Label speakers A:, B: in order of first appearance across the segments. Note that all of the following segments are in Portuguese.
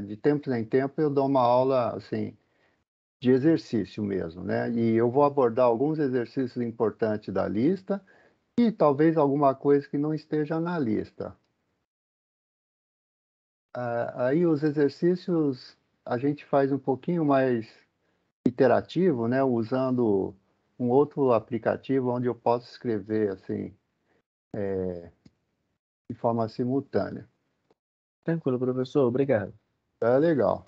A: De tempos em tempos eu dou uma aula, assim, de exercício mesmo, né, e eu vou abordar alguns exercícios importantes da lista e talvez alguma coisa que não esteja na lista. Aí os exercícios a gente faz um pouquinho mais interativo, né, usando um outro aplicativo onde eu posso escrever, assim, de forma simultânea.
B: Tranquilo, professor, obrigado.
A: É legal.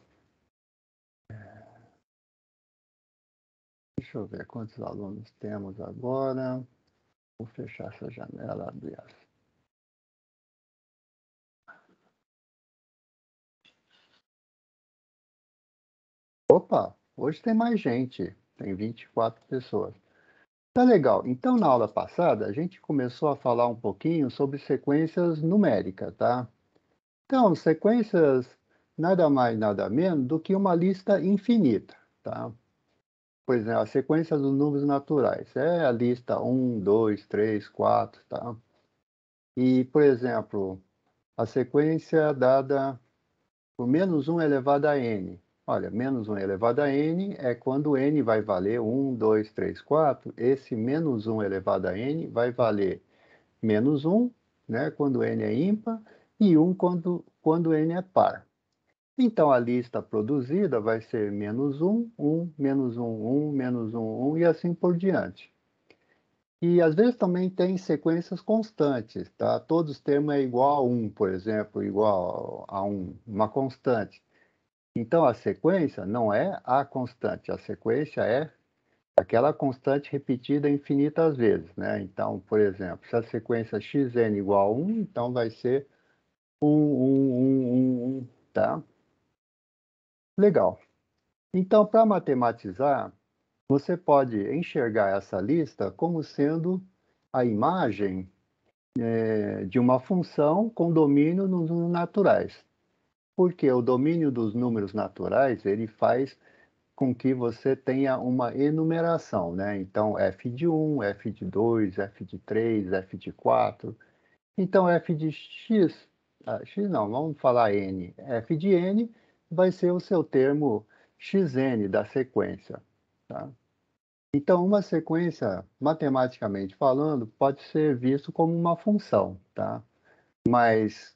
A: Deixa eu ver quantos alunos temos agora. Vou fechar essa janela, abrir essa. Opa, hoje tem mais gente, tem 24 pessoas. Tá legal. Então, na aula passada, a gente começou a falar um pouquinho sobre sequências numéricas, tá? Então, sequências nada mais, nada menos do que uma lista infinita, tá? Por exemplo, a sequência dos números naturais é a lista um, 2, 3, 4, tá? E, por exemplo, a sequência dada por menos um elevado a n. Olha, menos um elevado a n é quando n vai valer um, 2, 3, 4. Esse menos um elevado a n vai valer menos um, né, quando n é ímpar, e um quando n é par. Então, a lista produzida vai ser menos um, menos um, menos um, e assim por diante. E às vezes também tem sequências constantes, tá? Todos os termos é igual a 1, por exemplo, igual a 1, uma constante. Então, a sequência não é a constante, a sequência é aquela constante repetida infinitas vezes, né? Então, por exemplo, se a sequência xn igual a 1, então vai ser 1, tá? Legal. Então, para matematizar, você pode enxergar essa lista como sendo a imagem de uma função com domínio nos números naturais. Porque o domínio dos números naturais, ele faz com que você tenha uma enumeração, né? Então, f de 1, f de 2, f de 3, f de 4. Então, f de x, x não, vamos falar n. F de n vai ser o seu termo xn da sequência, tá? Então, uma sequência, matematicamente falando, pode ser visto como uma função, tá? Mas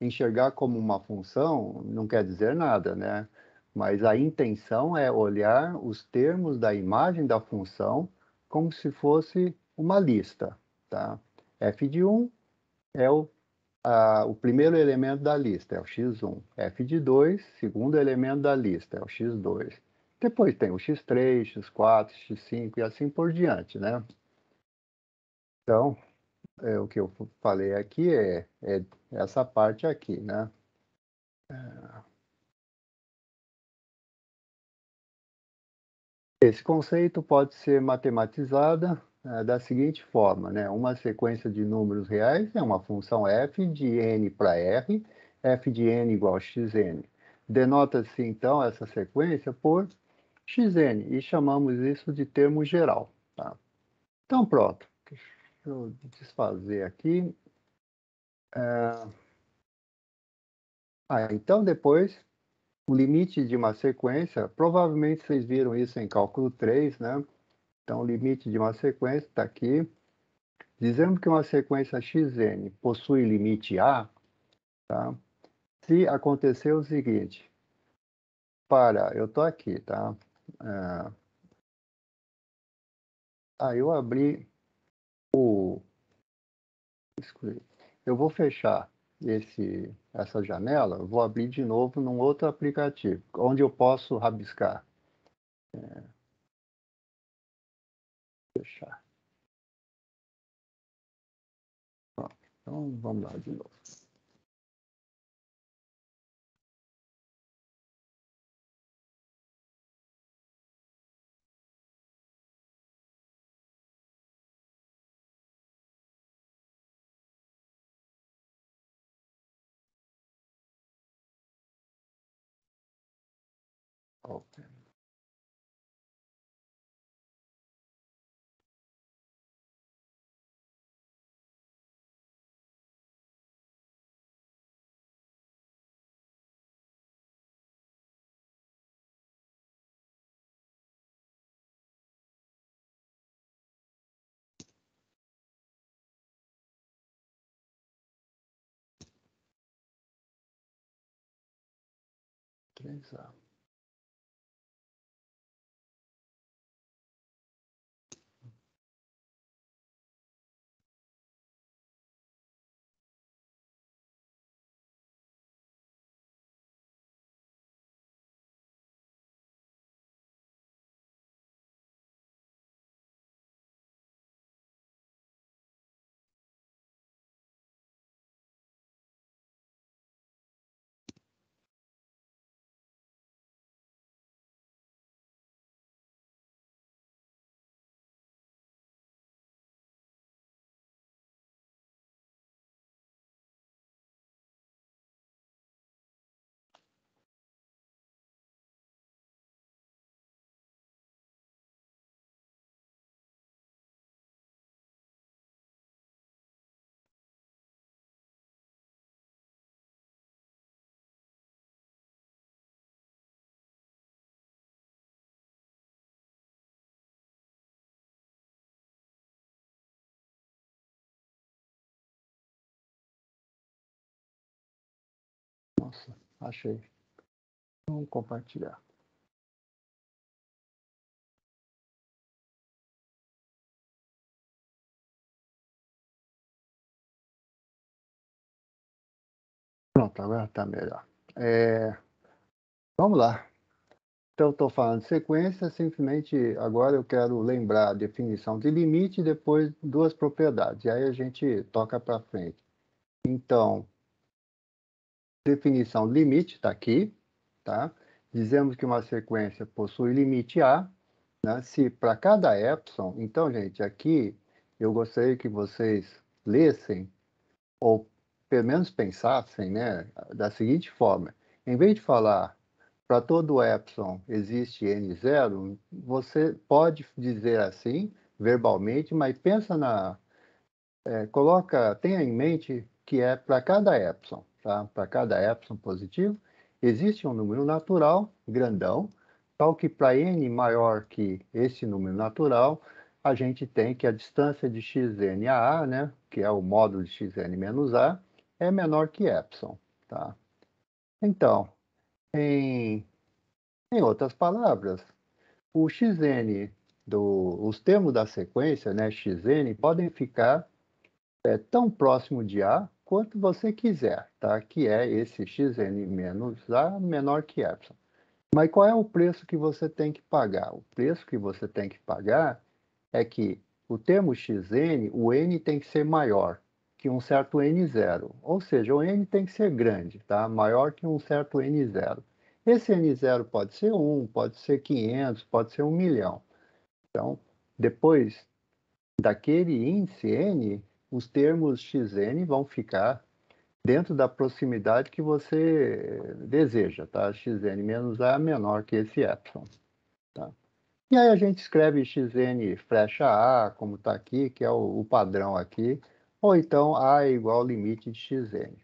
A: enxergar como uma função não quer dizer nada, né? Mas a intenção é olhar os termos da imagem da função como se fosse uma lista, tá? F de 1 é o primeiro elemento da lista, é o x1. F de 2, segundo elemento da lista, é o x2. Depois tem o x3, x4, x5 e assim por diante, né? Então, o que eu falei aqui é essa parte aqui, né? Esse conceito pode ser matematizada da seguinte forma, né? Uma sequência de números reais é uma função f de n para r, f de n igual a xn. Denota-se, então, essa sequência por xn e chamamos isso de termo geral, tá? Então, pronto. Deixa eu desfazer aqui. Então depois, o limite de uma sequência, provavelmente vocês viram isso em cálculo 3, né? Então, o limite de uma sequência está aqui. Dizendo que uma sequência xn possui limite a, tá? Se acontecer o seguinte, eu estou aqui, tá? É, eu abri o... Eu vou fechar essa janela, vou abrir de novo num outro aplicativo, onde eu posso rabiscar. Fechar. Pronto. Então, vamos lá de novo. Ok. 3A. Nossa, achei. Vamos compartilhar. Pronto, agora está melhor. Vamos lá. Então, estou falando de sequência, simplesmente agora eu quero lembrar a definição de limite e depois duas propriedades. E aí a gente toca para frente. Então, definição limite está aqui, tá? Dizemos que uma sequência possui limite A, né? Se para cada epsilon, então, gente, aqui eu gostaria que vocês lessem, ou pelo menos pensassem, né, da seguinte forma: em vez de falar para todo epsilon existe n0, você pode dizer assim, verbalmente, mas pensa tenha em mente que é para cada epsilon, tá? Para cada epsilon positivo, existe um número natural, grandão, tal que para n maior que esse número natural, a gente tem que a distância de xn a A, né, que é o módulo de xn menos A, é menor que epsilon, tá? Então, em, em outras palavras, o xn, os termos da sequência, né, xn, podem ficar tão próximo de A quanto você quiser, tá? Que é esse xn menos A menor que epsilon. Mas qual é o preço que você tem que pagar? O preço que você tem que pagar é que o termo xn, o n tem que ser maior que um certo n0. Ou seja, o n tem que ser grande, tá? Maior que um certo n0. Esse n0 pode ser 1, pode ser 500, pode ser 1 milhão. Então, depois daquele índice n, os termos xn vão ficar dentro da proximidade que você deseja, tá? Xn menos A menor que esse epsilon, tá? E aí a gente escreve xn flecha A, como está aqui, que é o padrão aqui, ou então A é igual ao limite de xn.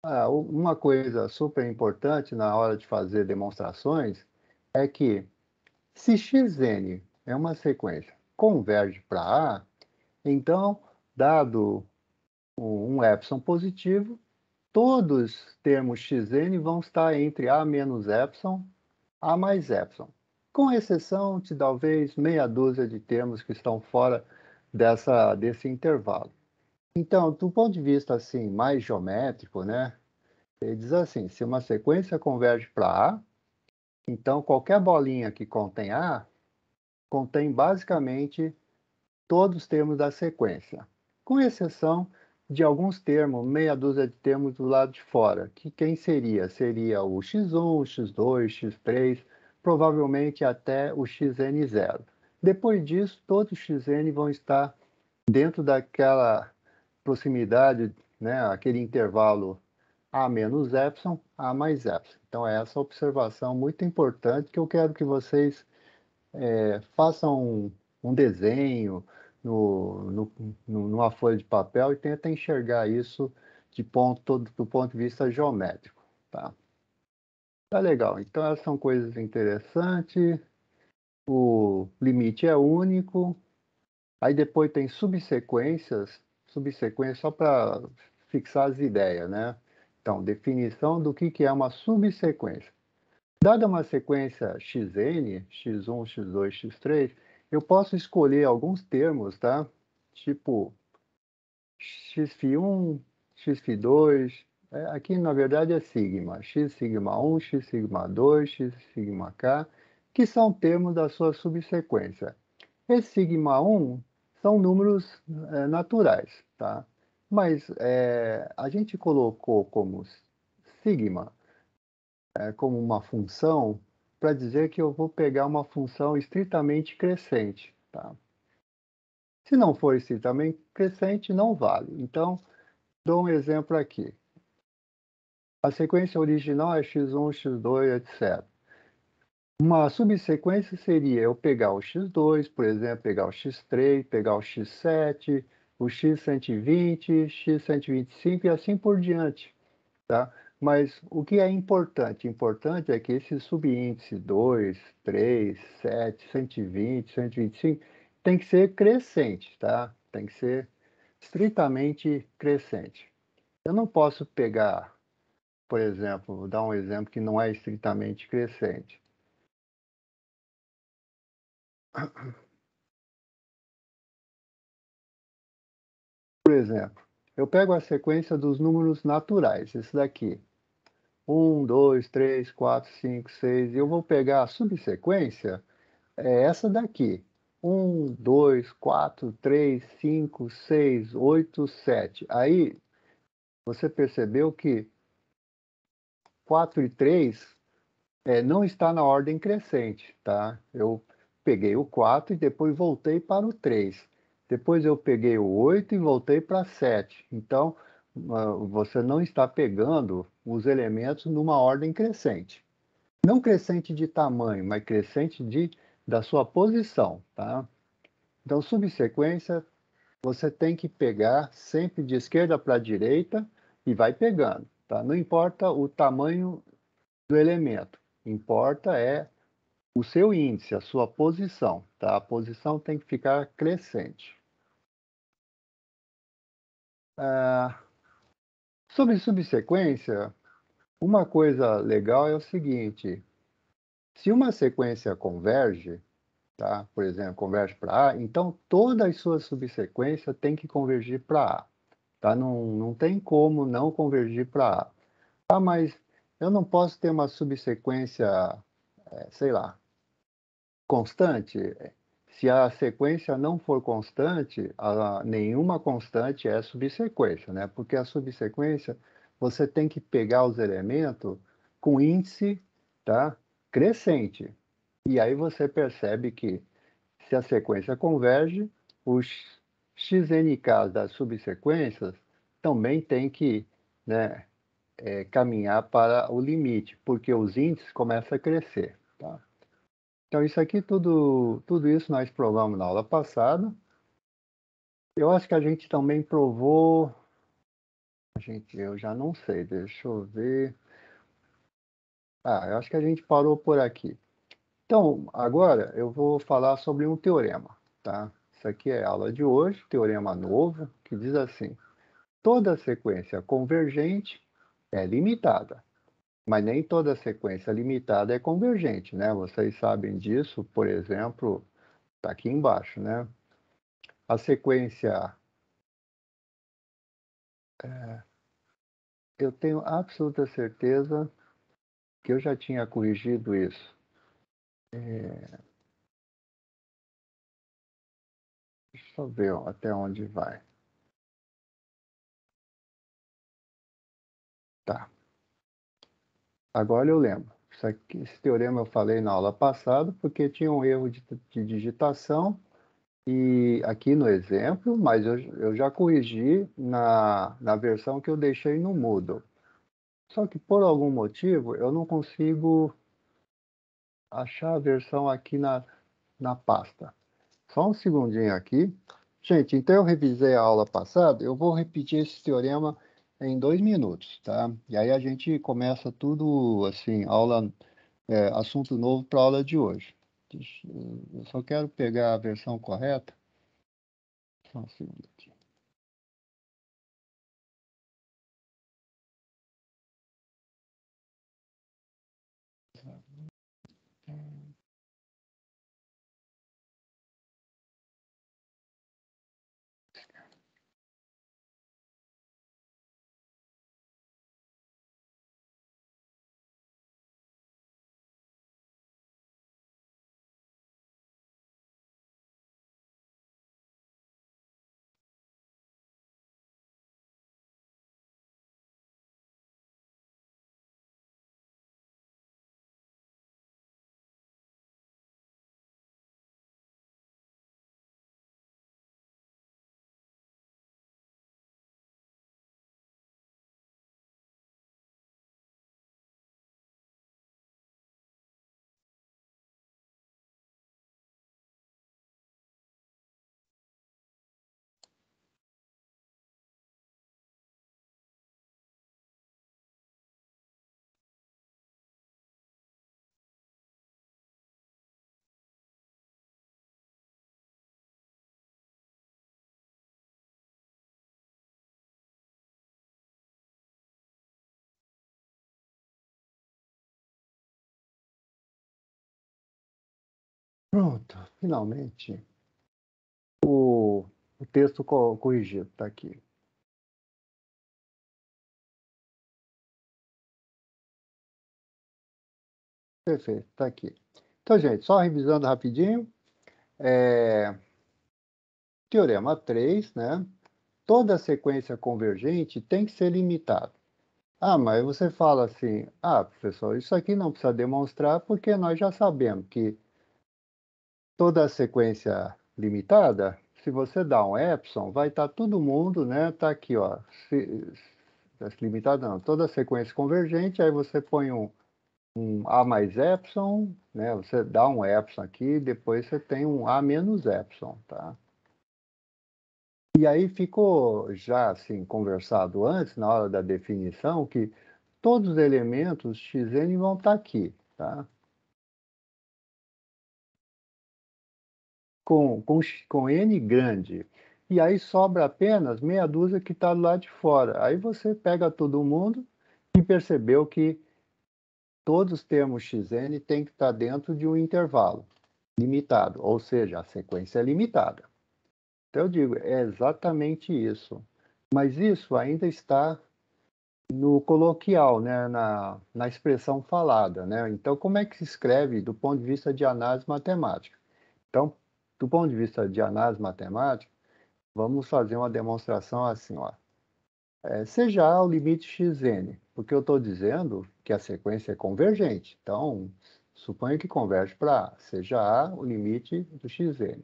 A: Tá? Uma coisa super importante na hora de fazer demonstrações é que se xn é uma sequência converge para A, então, dado um epsilon positivo, todos os termos xn vão estar entre A menos epsilon, A mais epsilon, com exceção de talvez meia dúzia de termos que estão fora desse intervalo. Então, do ponto de vista assim, mais geométrico, né, ele diz assim, se uma sequência converge para A, então qualquer bolinha que contém A, contém basicamente todos os termos da sequência, com exceção de alguns termos, meia dúzia de termos do lado de fora, que quem seria? Seria o x1, x2, x3, provavelmente até o xn0. Depois disso, todos os xn vão estar dentro daquela proximidade, né, aquele intervalo A menos epsilon, A mais epsilon. Então, é essa observação muito importante que eu quero que vocês façam um desenho numa folha de papel e tentem enxergar isso do ponto de vista geométrico. Tá? Tá legal. Então, essas são coisas interessantes. O limite é único. Aí depois tem subsequências só para fixar as ideias, né? Então, definição do que é uma subsequência. Dada uma sequência xn, x1, x2, x3, eu posso escolher alguns termos, tá? Tipo xφ1, xφ2, aqui na verdade é sigma, x sigma 1, x sigma 2, x sigma k, que são termos da sua subsequência. Esse sigma 1 são números naturais, tá? Mas a gente colocou como sigma, como uma função, para dizer que eu vou pegar uma função estritamente crescente, tá? Se não for estritamente crescente, não vale. Então, dou um exemplo aqui. A sequência original é x1, x2, etc. Uma subsequência seria eu pegar o x2, por exemplo, pegar o x3, pegar o x7, o x120, x125 e assim por diante, tá? Mas o que é importante? Importante é que esse subíndice 2, 3, 7, 120, 125 tem que ser crescente, tá? Tem que ser estritamente crescente. Eu não posso pegar, por exemplo, vou dar um exemplo que não é estritamente crescente. Por exemplo, eu pego a sequência dos números naturais, esse daqui. 1, 2, 3, 4, 5, 6. E eu vou pegar a subsequência, é essa daqui. 1, 2, 4, 3, 5, 6, 8, 7. Aí, você percebeu que 4 e 3 não está na ordem crescente, tá? Eu peguei o 4 e depois voltei para o 3. Depois eu peguei o 8 e voltei para 7. Então, você não está pegando os elementos numa ordem crescente. Não crescente de tamanho, mas crescente da sua posição, tá? Então, subsequência, você tem que pegar sempre de esquerda para a direita e vai pegando, tá? Não importa o tamanho do elemento, importa o seu índice, a sua posição, tá? A posição tem que ficar crescente. Sobre subsequência, uma coisa legal é o seguinte: se uma sequência converge, tá? Por exemplo, converge para A, então todas as suas subsequências têm que convergir para A, tá? Não tem como não convergir para A. Ah, mas eu não posso ter uma subsequência, sei lá, constante? Se a sequência não for constante, nenhuma constante é subsequência, né? Porque a subsequência, você tem que pegar os elementos com índice, tá? Crescente. E aí você percebe que se a sequência converge, os xnk das subsequências também tem que, né, caminhar para o limite, porque os índices começam a crescer, tá? Então, isso aqui, tudo isso nós provamos na aula passada. Eu acho que a gente também provou. Eu já não sei, deixa eu ver. Eu acho que a gente parou por aqui. Então, agora eu vou falar sobre um teorema, tá? Isso aqui é a aula de hoje, teorema novo, que diz assim: toda sequência convergente é limitada, mas nem toda sequência limitada é convergente, né? Vocês sabem disso, por exemplo, está aqui embaixo, né? A sequência, eu tenho absoluta certeza que eu já tinha corrigido isso. Deixa eu ver até onde vai. Tá. Agora eu lembro. Esse teorema eu falei na aula passada porque tinha um erro de digitação e aqui no exemplo, mas eu já corrigi na versão que eu deixei no Moodle. Só que por algum motivo eu não consigo achar a versão aqui na pasta. Só um segundinho aqui. Gente, então eu revisei a aula passada, eu vou repetir esse teorema em 2 minutos, tá? E aí a gente começa tudo assim, assunto novo para a aula de hoje. Eu só quero pegar a versão correta. Só um segundo aqui. Pronto, finalmente. O texto corrigido está aqui. Perfeito, está aqui. Então, gente, só revisando rapidinho. Teorema 3, né? Toda sequência convergente tem que ser limitada. Ah, mas você fala assim, professor, isso aqui não precisa demonstrar porque nós já sabemos que toda sequência limitada, se você dá um epsilon, vai estar todo mundo, né? Tá aqui, ó. Limitada não, toda sequência convergente, aí você põe um A mais epsilon, né? Você dá um epsilon aqui, depois você tem um A menos epsilon, tá? E aí ficou já assim conversado antes, na hora da definição, que todos os elementos xn vão estar aqui, tá? Com n grande. E aí sobra apenas meia dúzia que está do lado de fora. Aí você pega todo mundo e percebeu que todos os termos xn têm que estar dentro de um intervalo limitado, ou seja, a sequência é limitada. Então eu digo, é exatamente isso. Mas isso ainda está no coloquial, né, na expressão falada, né? Então, como é que se escreve do ponto de vista de análise matemática? Então, do ponto de vista de análise matemática, vamos fazer uma demonstração assim, ó. Seja A o limite xn, porque eu estou dizendo que a sequência é convergente. Então, suponha que converge para A. Seja A o limite do xn.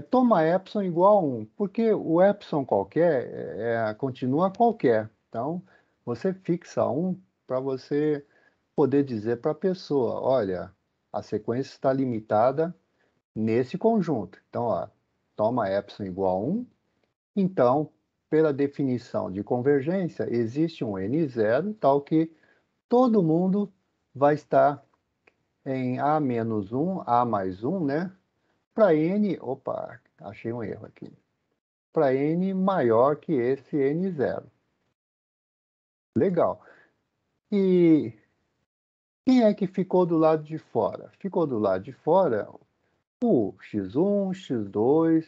A: Toma epsilon igual a 1, porque o epsilon qualquer continua qualquer. Então, você fixa 1 para você poder dizer para a pessoa, olha, a sequência está limitada nesse conjunto. Então, ó, toma epsilon igual a 1. Então, pela definição de convergência, existe um n0, tal que todo mundo vai estar em A menos 1, A mais 1, né? Para n, opa, achei um erro aqui. Para n maior que esse n0. Legal. E quem é que ficou do lado de fora? Ficou do lado de fora o x1, x2,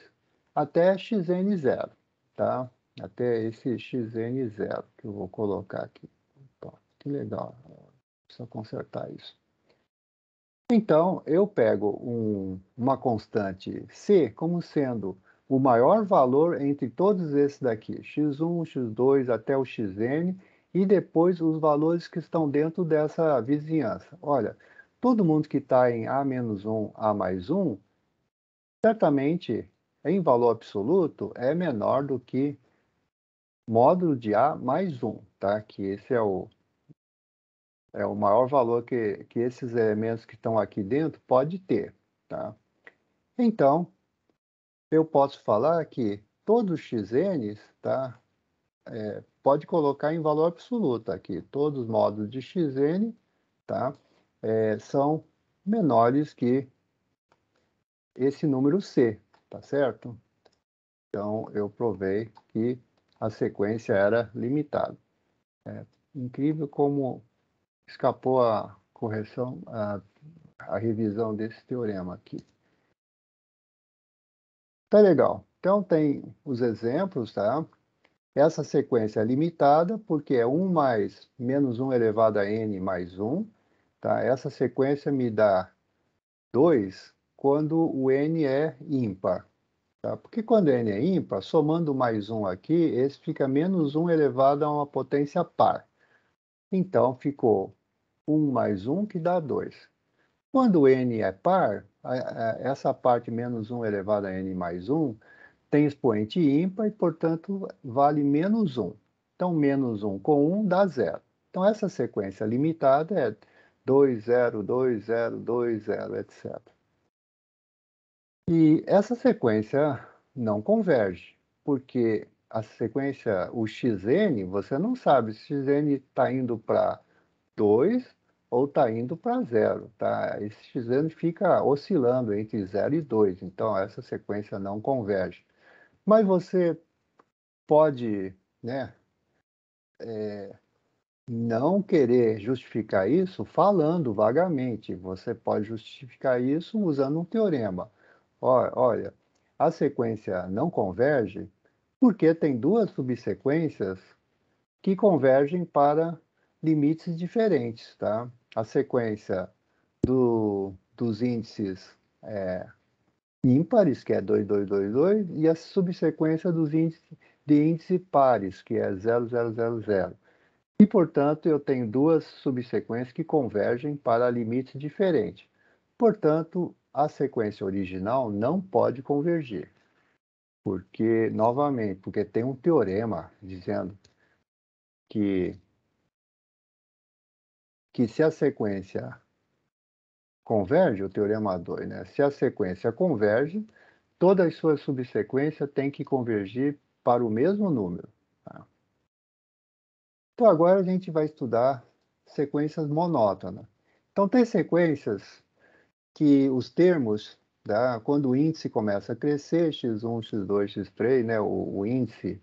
A: até xn0, tá? Até esse xn0 que eu vou colocar aqui. Opa, que legal. Só consertar isso. Então, eu pego uma constante c como sendo o maior valor entre todos esses daqui, x1, x2 até o xn, e depois os valores que estão dentro dessa vizinhança. Olha, todo mundo que está em A menos 1, A mais 1, certamente, em valor absoluto, é menor do que módulo de A mais 1, tá? Que esse é o maior valor que esses elementos que estão aqui dentro pode ter, tá? Então, eu posso falar que todos os xn's, tá? Pode colocar em valor absoluto aqui. Todos os módulos de xn, tá? São menores que esse número c, tá certo? Então, eu provei que a sequência era limitada. Incrível como escapou a correção, a revisão desse teorema aqui. Tá legal. Então, tem os exemplos, tá? Essa sequência é limitada porque é 1 mais menos 1 elevado a n mais 1. Tá? Essa sequência me dá 2 quando o n é ímpar. Tá? Porque quando n é ímpar, somando mais 1 aqui, esse fica menos 1 elevado a uma potência par. Então, ficou 1 mais 1, que dá 2. Quando n é par, essa parte menos 1 elevado a n mais 1 tem expoente ímpar e, portanto, vale menos 1. Então, menos 1 com 1 dá 0. Então, essa sequência limitada é 2, 0, 2, 0, 2, 0, etc. E essa sequência não converge, porque a sequência, o xn, você não sabe se xn está indo para 2 ou está indo para 0. Tá? Esse xn fica oscilando entre 0 e 2, então essa sequência não converge. Mas você pode, né, não querer justificar isso falando vagamente. Você pode justificar isso usando um teorema. Olha, a sequência não converge porque tem duas subsequências que convergem para limites diferentes, tá? A sequência dos índices ímpares, que é 2, 2, 2, 2, e a subsequência dos índices de índice pares, que é 0, 0, 0, 0. E, portanto, eu tenho duas subsequências que convergem para limites diferentes. Portanto, a sequência original não pode convergir, porque, novamente, porque tem um teorema dizendo que, que se a sequência converge, o teorema 2, né? Se a sequência converge, todas as suas subsequências têm que convergir para o mesmo número. Tá? Então, agora a gente vai estudar sequências monótonas. Então, tem sequências que os termos, tá? Quando o índice começa a crescer, x1, x2, x3, né? O índice,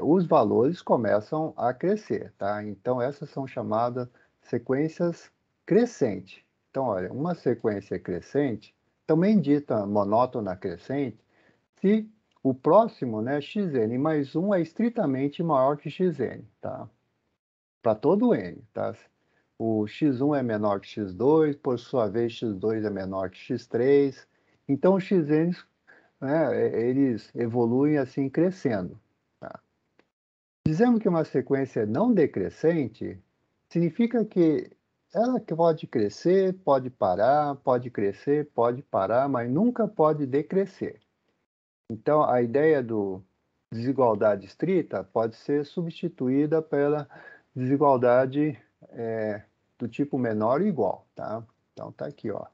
A: os valores começam a crescer. Tá? Então, essas são chamadas sequências crescentes. Então, olha, uma sequência crescente, também dita monótona crescente, se o próximo, né, xn mais 1 é estritamente maior que xn, tá? Para todo n, tá? O x1 é menor que x2, por sua vez, x2 é menor que x3. Então, os xn's, né, eles evoluem assim, crescendo. Tá? Dizendo que uma sequência não decrescente, significa que ela pode crescer, pode parar, pode crescer, pode parar, mas nunca pode decrescer. Então, a ideia do desigualdade estrita pode ser substituída pela desigualdade do tipo menor ou igual, tá? Então, tá aqui, ó.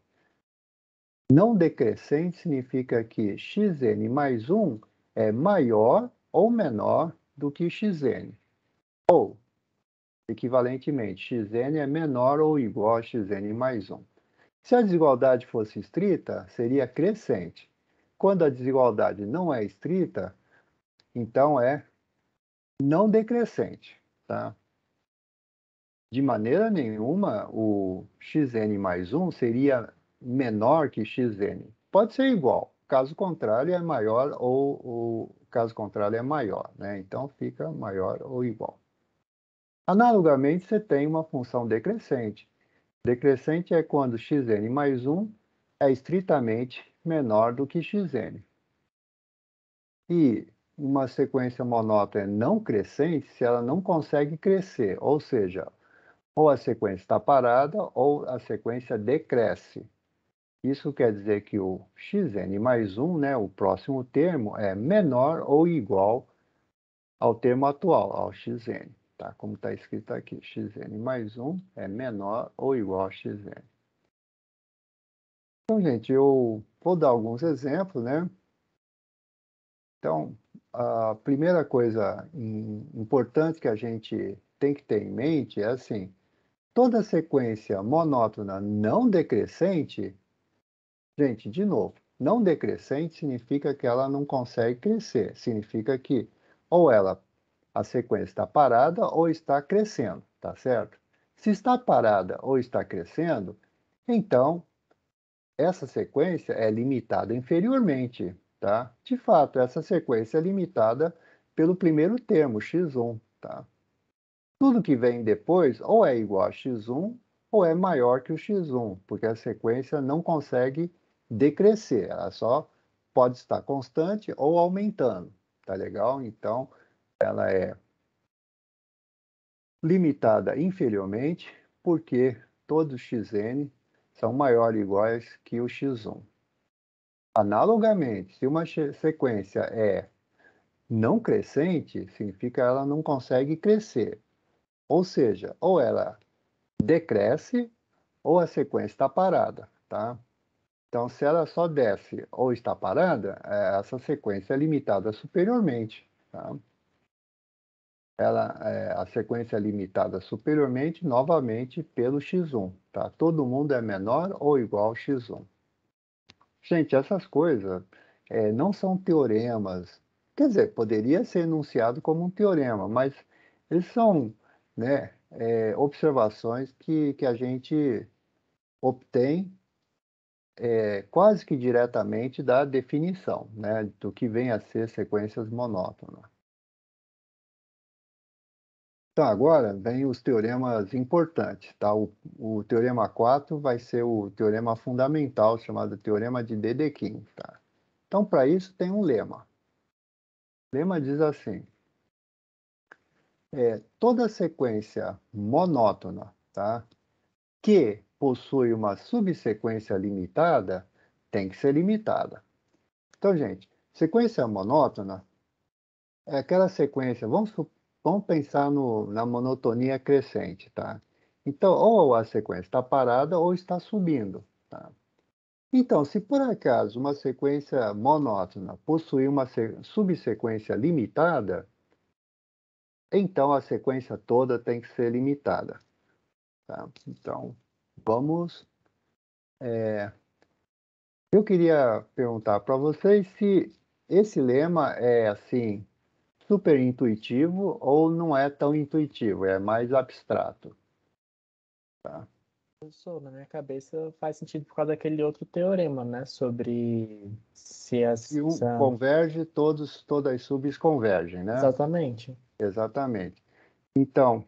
A: Não decrescente significa que xn mais 1 é maior ou menor do que xn. Ou, equivalentemente, xn é menor ou igual a xn mais 1. Se a desigualdade fosse estrita, seria crescente. Quando a desigualdade não é estrita, então é não decrescente, tá? De maneira nenhuma, o xn mais 1 seria menor que xn. Pode ser igual, caso contrário é maior ou caso contrário é maior, né? Então fica maior ou igual. Analogamente, você tem uma função decrescente. Decrescente é quando xn mais 1 é estritamente menor do que xn. E uma sequência monótona é não crescente se ela não consegue crescer, ou seja, ou a sequência está parada ou a sequência decresce. Isso quer dizer que o xn mais 1, né, o próximo termo, é menor ou igual ao termo atual, ao xn. Tá? Como está escrito aqui, xn mais 1 é menor ou igual a xn. Então, gente, eu vou dar alguns exemplos, né? Então, a primeira coisa importante que a gente tem que ter em mente é assim, toda sequência monótona não decrescente, gente, de novo, não decrescente significa que ela não consegue crescer, significa que ou a sequência está parada ou está crescendo, tá certo? Se está parada ou está crescendo, então essa sequência é limitada inferiormente, tá? De fato, essa sequência é limitada pelo primeiro termo, x1, tá? Tudo que vem depois ou é igual a x1 ou é maior que o x1, porque a sequência não consegue decrescer, ela só pode estar constante ou aumentando, tá legal? Então, ela é limitada inferiormente porque todos os xn são maiores ou iguais que o x1. Analogamente, se uma sequência é não crescente, significa que ela não consegue crescer. Ou seja, ou ela decresce ou a sequência está parada, tá? Então, se ela só desce ou está parada, essa sequência é limitada superiormente, tá? A sequência é limitada superiormente, novamente, pelo x1, tá? Todo mundo é menor ou igual a x1. Gente, essas coisas não são teoremas. Quer dizer, poderia ser enunciado como um teorema, mas Eles são, né, observações que a gente obtém quase que diretamente da definição, né, do que vem a ser sequências monótonas. Então, agora vem os teoremas importantes, tá? O teorema 4 vai ser o teorema fundamental, chamado teorema de Dedekind, tá? Então, para isso, tem um lema. O lema diz assim, toda sequência monótona, tá? Que possui uma subsequência limitada, tem que ser limitada. Então, gente, sequência monótona é aquela sequência, vamos pensar na monotonia crescente, tá? Então, ou a sequência está parada ou está subindo, tá? Então, se por acaso uma sequência monótona possui uma subsequência limitada, então a sequência toda tem que ser limitada, tá? Então, vamos. Eu queria perguntar para vocês se esse lema é assim super intuitivo ou não é tão intuitivo, é mais abstrato, tá?
B: Professor, na minha cabeça faz sentido por causa daquele outro teorema, né? Sobre se
A: Se
B: as.
A: um converge, todas as subs convergem, né?
B: Exatamente.
A: Exatamente. Então,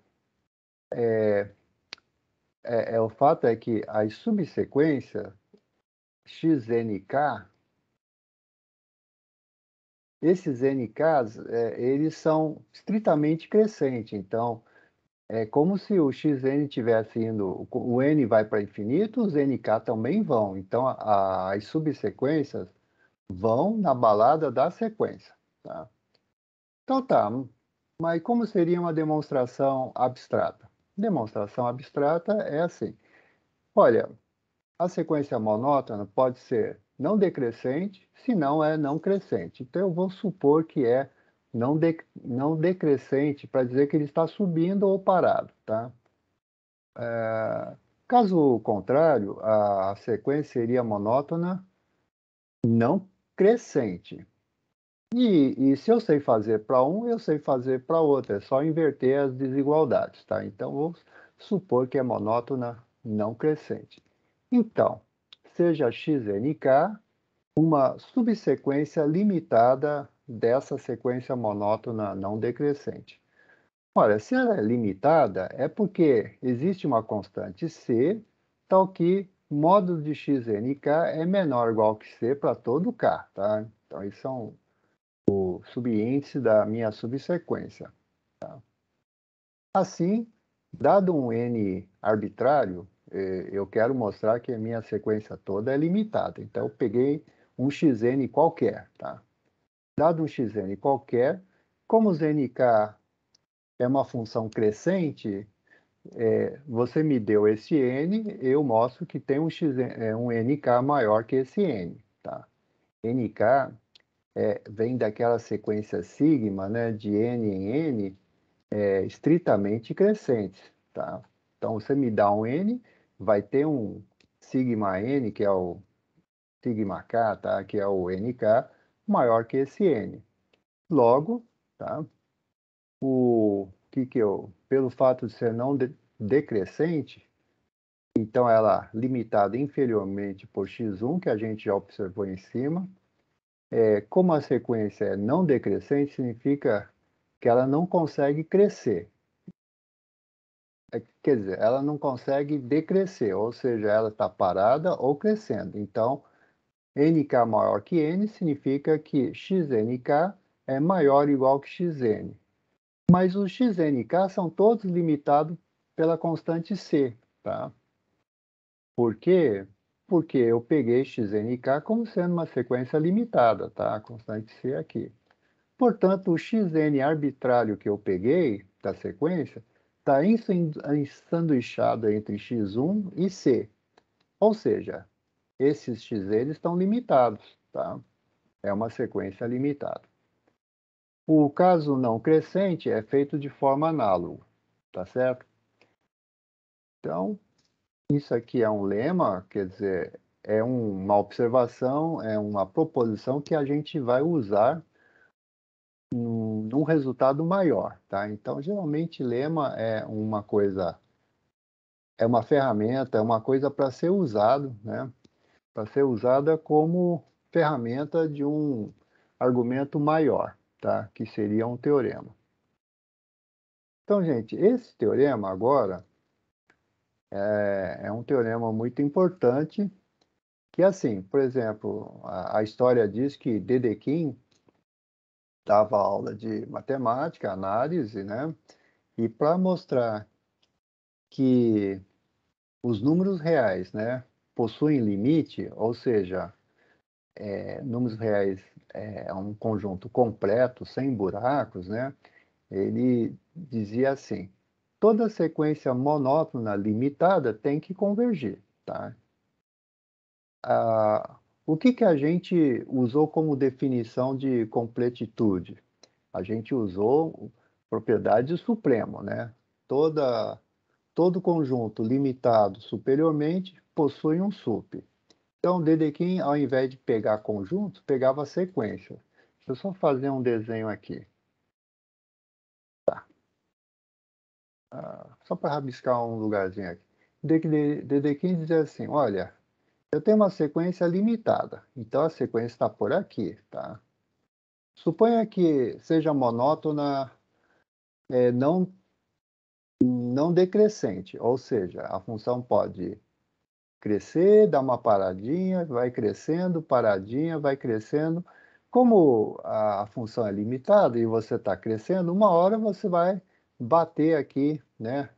A: o fato é que as subsequências XNK, esses NKs, eles são estritamente crescentes. Então, é como se o xn tivesse indo, o n vai para infinito, os nk também vão. Então, as subsequências vão na balada da sequência, tá? Então tá, mas como seria uma demonstração abstrata? Demonstração abstrata é assim: olha, a sequência monótona pode ser não decrescente, se não é não crescente. Então eu vou supor que é não decrescente para dizer que ele está subindo ou parado, tá? Caso contrário, a sequência seria monótona não crescente. E se eu sei fazer para um, eu sei fazer para outro. É só inverter as desigualdades, tá? Então, vou supor que é monótona não crescente. Então, seja XNK uma subsequência limitada dessa sequência monótona não decrescente. Olha, se ela é limitada, é porque existe uma constante C, tal que módulo de XNK é menor ou igual que C para todo K, tá? Então, isso é o subíndice da minha subsequência. Assim, dado um n arbitrário, eu quero mostrar que a minha sequência toda é limitada. Então, eu peguei um xn qualquer, tá? Dado um xn qualquer, como os nk é uma função crescente, você me deu esse n, eu mostro que tem um nk maior que esse n, tá? Nk vem daquela sequência sigma, né, de n em n, estritamente crescentes, tá? Então, você me dá um n, vai ter um sigma n, que é o sigma k, tá? Que é o nk, maior que esse n. Logo, tá? Pelo fato de ser não decrescente, então ela limitada inferiormente por x1, que a gente já observou em cima, como a sequência é não decrescente, significa que ela não consegue crescer. Quer dizer, ela não consegue decrescer, ou seja, ela está parada ou crescendo. Então, nk maior que n significa que xnk é maior ou igual que xn. Mas os xnk são todos limitados pela constante c, tá? Por quê? Porque eu peguei xnk como sendo uma sequência limitada, tá? A constante c aqui. Portanto, o xn arbitrário que eu peguei da sequência está ensanduichado entre x1 e c. Ou seja, esses xn estão limitados, tá? É uma sequência limitada. O caso não crescente é feito de forma análoga, tá certo? Então, isso aqui é um lema, quer dizer, é uma observação, é uma proposição que a gente vai usar num resultado maior, tá? Então, geralmente, lema é uma coisa, é uma ferramenta, é uma coisa para ser usado, né? Para ser usada como ferramenta de um argumento maior, tá? Que seria um teorema. Então, gente, esse teorema agora é um teorema muito importante, que assim, por exemplo, a história diz que Dedekind dava aula de matemática, análise, né? E para mostrar que os números reais, né, possuem limite, ou seja, números reais é um conjunto completo, sem buracos, né? Ele dizia assim: toda sequência monótona limitada tem que convergir, tá? O que a gente usou como definição de completitude? A gente usou propriedade supremo, né? Todo conjunto limitado superiormente possui um sup. Então, Dedekind, ao invés de pegar conjunto, pegava sequência. Deixa eu só fazer um desenho aqui. Tá. Só para rabiscar um lugarzinho aqui. Dedekind dizia assim, olha, eu tenho uma sequência limitada, então a sequência está por aqui, tá? Suponha que seja monótona, não decrescente, ou seja, a função pode crescer, dar uma paradinha, vai crescendo, paradinha, vai crescendo. Como a função é limitada e você está crescendo, uma hora você vai bater aqui, né,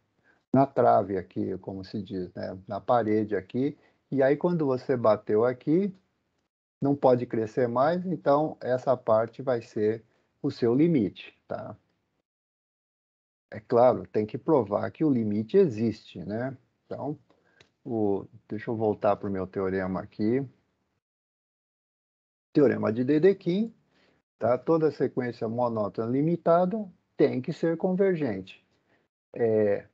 A: na trave aqui, como se diz, né, na parede aqui, e aí quando você bateu aqui, não pode crescer mais, então essa parte vai ser o seu limite, tá? É claro, tem que provar que o limite existe, né? Então, deixa eu voltar para o meu teorema aqui. Teorema de Dedekind, tá? Toda sequência monótona limitada tem que ser convergente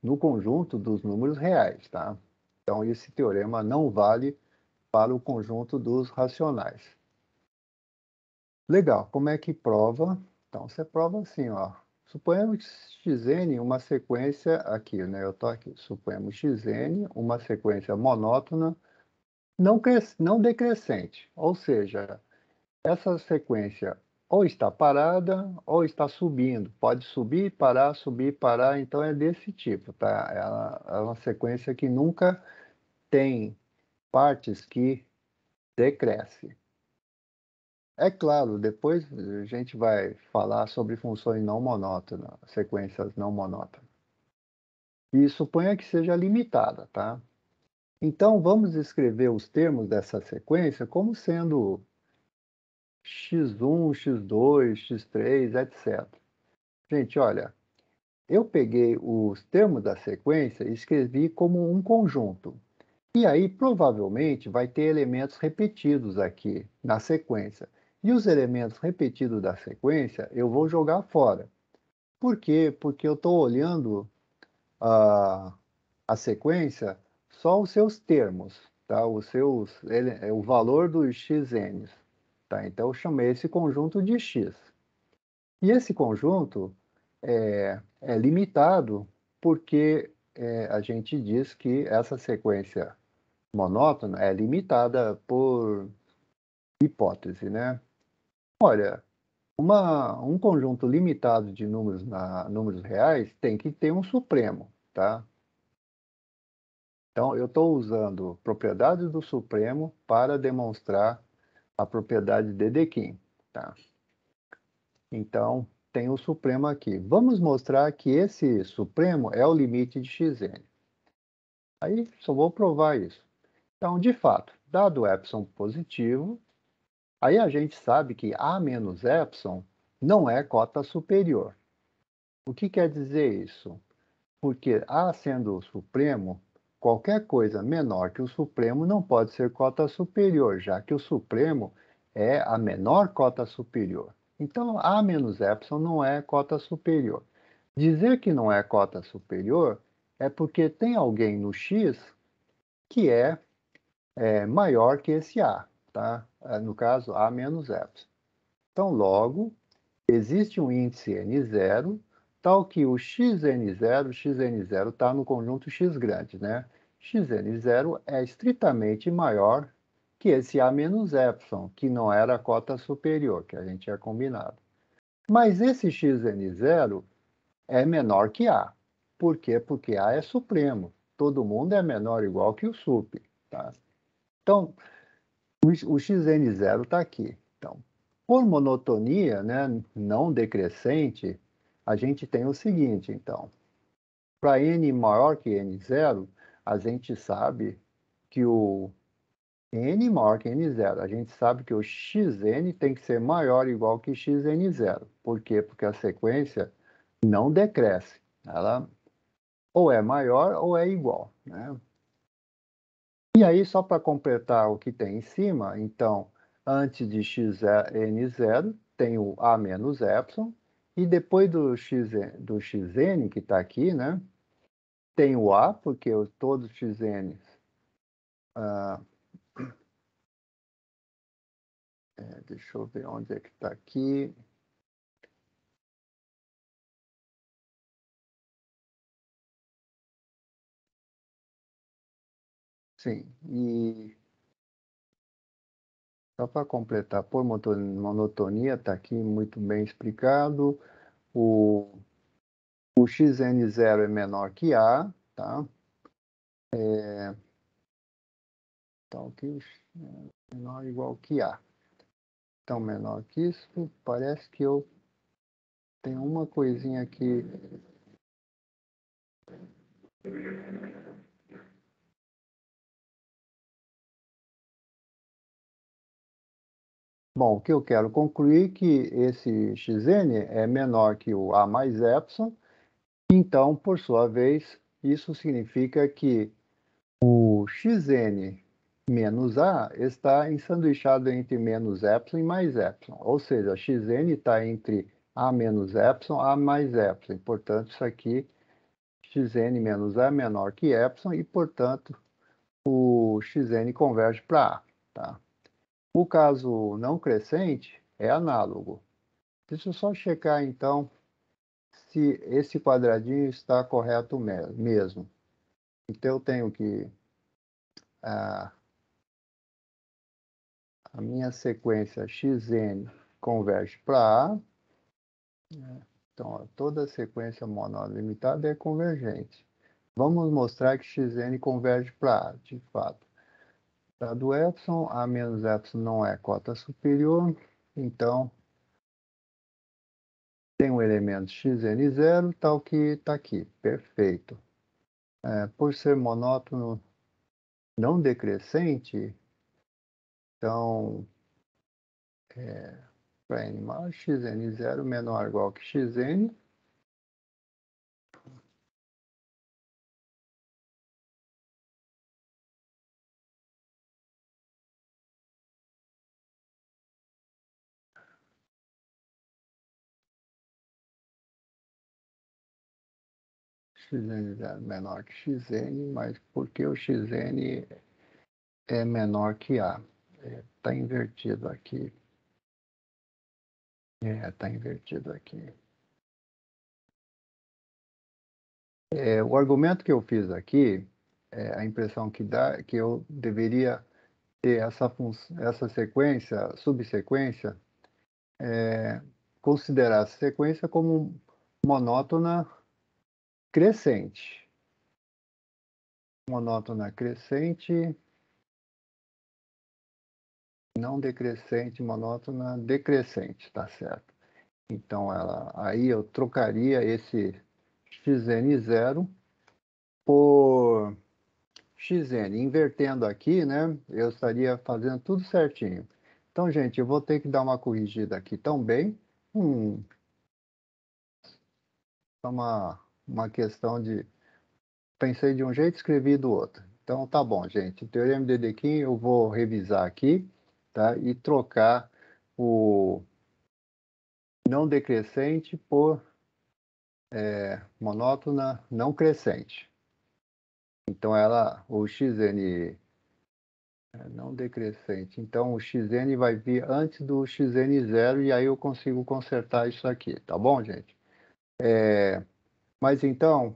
A: no conjunto dos números reais, tá? Então, esse teorema não vale para o conjunto dos racionais. Legal, como é que prova? Então, você prova assim, ó. Suponhamos xn uma sequência aqui, né? Eu estou aqui. Suponhamos xn uma sequência monótona não decrescente, ou seja, essa sequência ou está parada ou está subindo. Pode subir, parar, então é desse tipo, tá? Ela é uma sequência que nunca tem partes que decrescem. É claro, depois a gente vai falar sobre funções não monótonas, sequências não monótonas. E suponha que seja limitada, tá? Então, vamos escrever os termos dessa sequência como sendo x1, x2, x3, etc. Gente, olha, eu peguei os termos da sequência e escrevi como um conjunto. E aí, provavelmente, vai ter elementos repetidos aqui na sequência. E os elementos repetidos da sequência eu vou jogar fora. Por quê? Porque eu estou olhando a sequência só os seus termos, tá? O valor dos xn. Tá? Então, eu chamei esse conjunto de x. E esse conjunto é limitado porque a gente diz que essa sequência monótona é limitada por hipótese, né? Olha, um conjunto limitado de números reais tem que ter um supremo, tá? Então, eu estou usando propriedades do supremo para demonstrar a propriedade de Dedekind, tá? Então, tem o supremo aqui. Vamos mostrar que esse supremo é o limite de xn. Aí, só vou provar isso. Então, de fato, dado o epsilon positivo, aí a gente sabe que A menos epsilon não é cota superior. O que quer dizer isso? Porque A sendo o supremo, qualquer coisa menor que o supremo não pode ser cota superior, já que o supremo é a menor cota superior. Então, A menos epsilon não é cota superior. Dizer que não é cota superior é porque tem alguém no X que é maior que esse A, tá? No caso, A menos epsilon. Então, logo, existe um índice n0, tal que o xn0 está no conjunto x grande, né? Xn0 é estritamente maior que esse a menos epsilon, que não era a cota superior, que a gente tinha combinado. Mas esse xn0 é menor que A. Por quê? Porque A é supremo. Todo mundo é menor ou igual que o sup. Tá? Então, o xn0 está aqui. Então, por monotonia, né, não decrescente, a gente tem o seguinte, então. Para n maior que n0, a gente sabe que o n maior que n0, a gente sabe que o xn tem que ser maior ou igual que xn0. Por quê? Porque a sequência não decresce. Ela ou é maior ou é igual, né? E aí, só para completar o que tem em cima, então, antes de xn0, tem o a menos epsilon, e depois do xn, que está aqui, né, tem o a, porque todos os xn, deixa eu ver onde é que está aqui, sim, e só para completar, por monotonia, está aqui muito bem explicado, o xn0 é menor que a, tá? Então, aqui é menor ou igual que a. Então, menor que isso, parece que eu tenho uma coisinha aqui. Bom, o que eu quero concluir é que esse xn é menor que o a mais epsilon, então, por sua vez, isso significa que o xn menos a está ensanduichado entre menos epsilon e mais epsilon, ou seja, xn está entre a menos epsilon e a mais epsilon, portanto, isso aqui, xn menos a é menor que epsilon e, portanto, o xn converge para a. Tá? O caso não crescente é análogo. Deixa eu só checar, então, se esse quadradinho está correto mesmo. Então, eu tenho que... a minha sequência xn converge para A. Então, ó, toda sequência monótona limitada é convergente. Vamos mostrar que xn converge para A, de fato. Dado epsilon, a menos epsilon não é cota superior, então tem um elemento xn0, tal que está aqui. Perfeito. Por ser monótono não decrescente, então, para n maior, xn0 menor ou igual que xn, xn0 menor que xn, mas porque o xn é menor que a? Está invertido aqui. Está invertido aqui. O argumento que eu fiz aqui, a impressão que dá é que eu deveria ter essa sequência, subsequência, considerar essa sequência como monótona crescente. Monótona crescente, não decrescente, monótona decrescente, tá certo. Então, aí eu trocaria esse xn0 por xn. Invertendo aqui, né, eu estaria fazendo tudo certinho. Então, gente, eu vou ter que dar uma corrigida aqui também. Uma questão de... Pensei de um jeito, escrevi do outro. Então, tá bom, gente. O Teorema de Dedekind eu vou revisar aqui, tá? E trocar o não decrescente por monótona não crescente. Então, o xn Não decrescente. Então, o xn vai vir antes do xn0 e aí eu consigo consertar isso aqui, tá bom, gente? Mas então,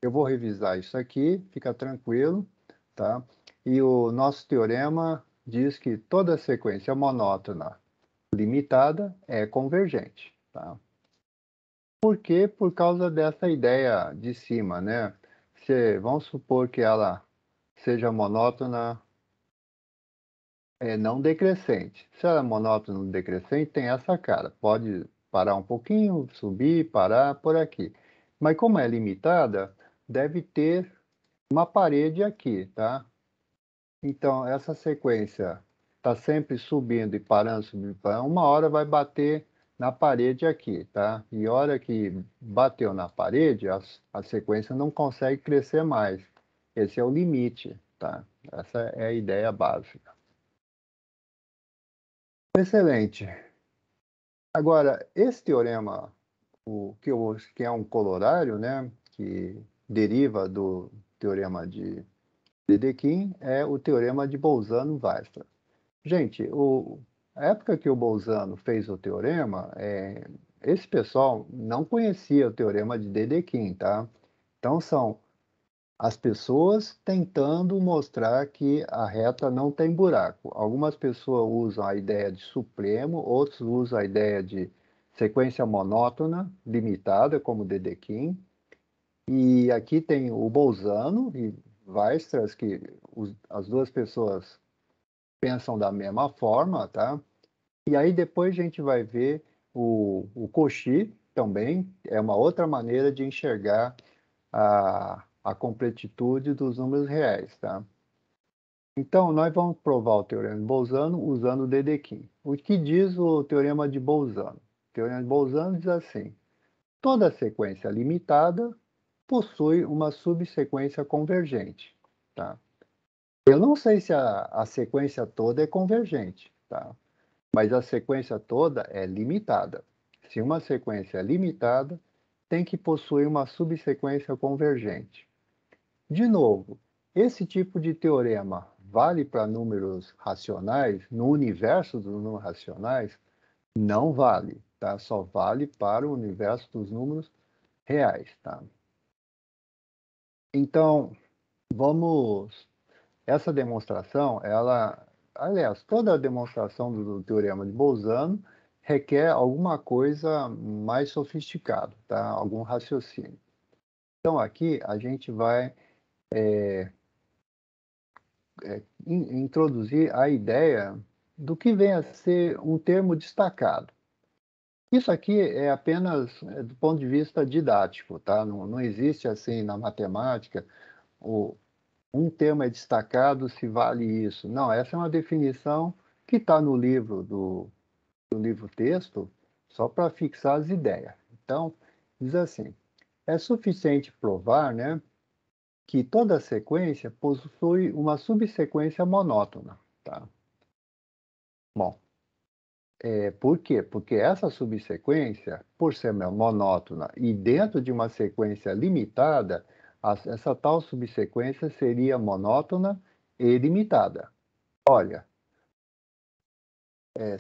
A: eu vou revisar isso aqui, fica tranquilo, tá? E o nosso teorema diz que toda sequência monótona limitada é convergente, tá? Por quê? Por causa dessa ideia de cima, né? Vamos supor que ela seja monótona não decrescente. Se ela é monótona decrescente, tem essa cara. Pode parar um pouquinho, subir, parar por aqui. Mas como é limitada, deve ter uma parede aqui, tá? Então, essa sequência está sempre subindo e parando, subindo e parando. Uma hora vai bater na parede aqui, tá? E a hora que bateu na parede, a sequência não consegue crescer mais. Esse é o limite, tá? Essa é a ideia básica. Excelente. Agora, esse teorema, que é um colorário, né, que deriva do teorema de Dedekind, é o teorema de Bolzano-Weierstrass. Gente, a época que o Bolzano fez o teorema, esse pessoal não conhecia o teorema de Dedekind, tá? Então, são as pessoas tentando mostrar que a reta não tem buraco. Algumas pessoas usam a ideia de supremo, outros usam a ideia de sequência monótona, limitada, como Dedekind. E aqui tem o Bolzano e Weierstrass, que as duas pessoas pensam da mesma forma, tá? E aí depois a gente vai ver o Cauchy também, é uma outra maneira de enxergar a completitude dos números reais, tá? Então, nós vamos provar o teorema de Bolzano usando o Dedekind. O que diz o teorema de Bolzano? O teorema de Bolzano diz assim: toda sequência limitada possui uma subsequência convergente, tá? Eu não sei se a sequência toda é convergente, tá? Mas a sequência toda é limitada. Se uma sequência é limitada, tem que possuir uma subsequência convergente. De novo, esse tipo de teorema vale para números racionais? No universo dos números racionais, não vale, tá? Só vale para o universo dos números reais, tá? Então, vamos... Essa demonstração, aliás, toda a demonstração do teorema de Bolzano requer alguma coisa mais sofisticada, tá? Algum raciocínio. Então, aqui a gente vai introduzir a ideia do que vem a ser um termo destacado. Isso aqui é apenas do ponto de vista didático, tá? Não existe assim na matemática um termo é destacado se vale isso. Não, essa é uma definição que está no livro do livro texto, só para fixar as ideias. Então, diz assim: é suficiente provar, né, que toda sequência possui uma subsequência monótona, tá? Bom, por quê? Porque essa subsequência, por ser monótona e dentro de uma sequência limitada, essa tal subsequência seria monótona e limitada. Olha,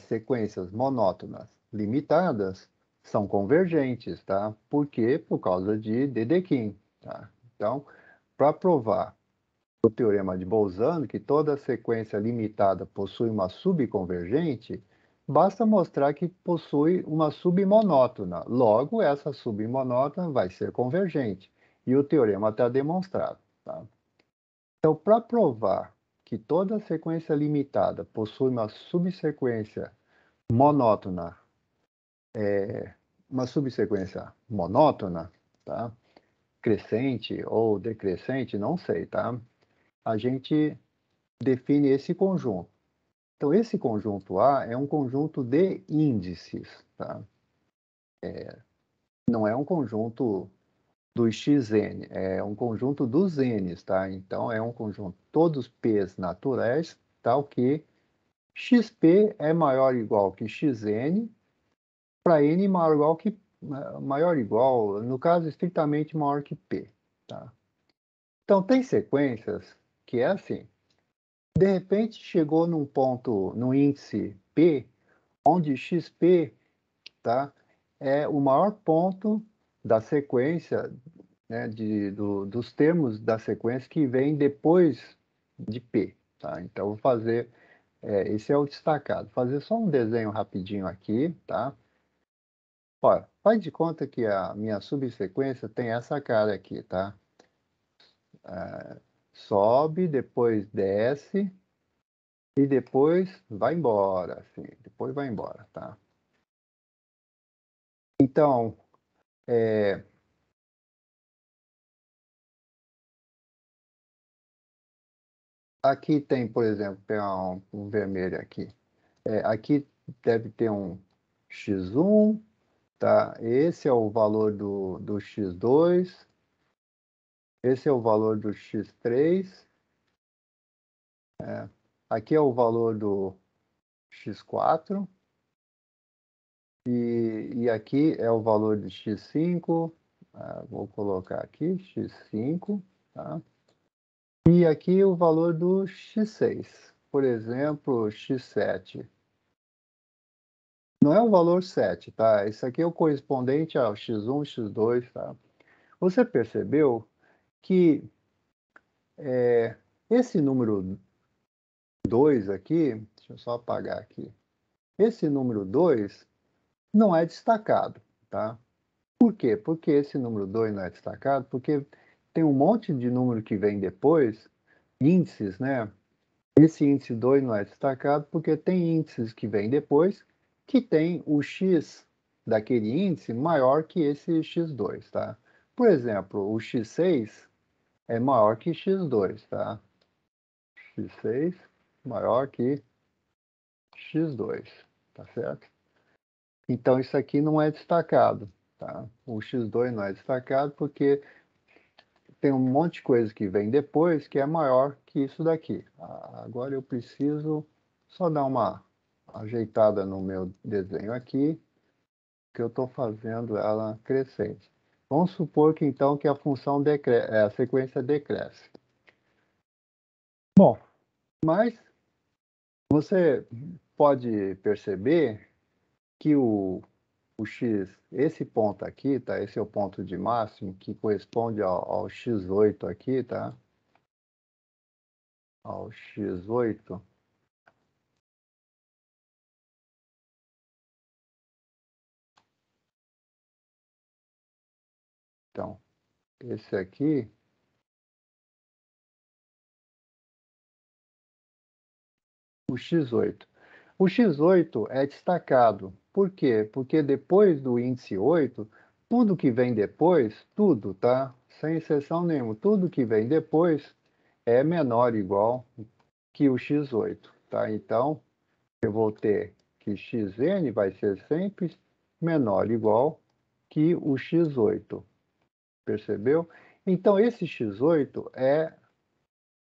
A: sequências monótonas limitadas são convergentes, tá? Por quê? Por causa de Dedekind, tá? Então, para provar o teorema de Bolzano, que toda sequência limitada possui uma subconvergente, basta mostrar que possui uma submonótona. Logo, essa submonótona vai ser convergente. E o teorema está demonstrado. Tá? Então, para provar que toda sequência limitada possui uma subsequência monótona, uma subsequência monótona, tá? Crescente ou decrescente, não sei, tá? A gente define esse conjunto. Então, esse conjunto A é um conjunto de índices, tá? Não é um conjunto dos xn, é um conjunto dos n's, tá? Então, é um conjunto todos p's naturais, tal que xp é maior ou igual que xn, para n maior ou igual que maior ou igual, no caso, estritamente maior que p, tá? Então, tem sequências que é assim. De repente chegou num ponto, no índice P, onde XP, tá, é o maior ponto da sequência, né, dos termos da sequência que vem depois de P, tá? Então, vou fazer, esse é o destacado. Vou fazer só um desenho rapidinho aqui, tá? Olha, faz de conta que a minha subsequência tem essa cara aqui, tá? Sobe, depois desce e depois vai embora, assim, depois vai embora, tá? Então, aqui tem, por exemplo, pegar um vermelho aqui. Aqui deve ter um x1, tá? Esse é o valor do x2, esse é o valor do x3, aqui é o valor do x4, e aqui é o valor de x5, vou colocar aqui x5, tá? E aqui o valor do x6, por exemplo, x7. Não é o valor 7, tá? Isso aqui é o correspondente ao x1, x2, tá? Você percebeu que esse número 2 aqui, deixa eu só apagar aqui, esse número 2 não é destacado, tá? Por quê? Porque esse número 2 não é destacado? Porque tem um monte de número que vem depois, índices, né? Esse índice 2 não é destacado porque tem índices que vêm depois que tem o x daquele índice maior que esse x2, tá? Por exemplo, o x6 é maior que x2, tá? X6 maior que x2, tá certo? Então, isso aqui não é destacado, tá? O x2 não é destacado porque tem um monte de coisa que vem depois que é maior que isso daqui. Agora eu preciso só dar uma ajeitada no meu desenho aqui, que eu estou fazendo ela crescente. Vamos supor que então que a função a sequência decresce. Bom, mas você pode perceber que o x, esse ponto aqui, tá? Esse é o ponto de máximo que corresponde ao x8 aqui, tá? Ao x8. Então, esse aqui, o x8. O x8 é destacado. Por quê? Porque depois do índice 8, tudo que vem depois, tudo, tá? Sem exceção nenhuma, tudo que vem depois é menor ou igual que o x8, tá? Então, eu vou ter que xn vai ser sempre menor ou igual que o x8, percebeu? Então, esse x8 é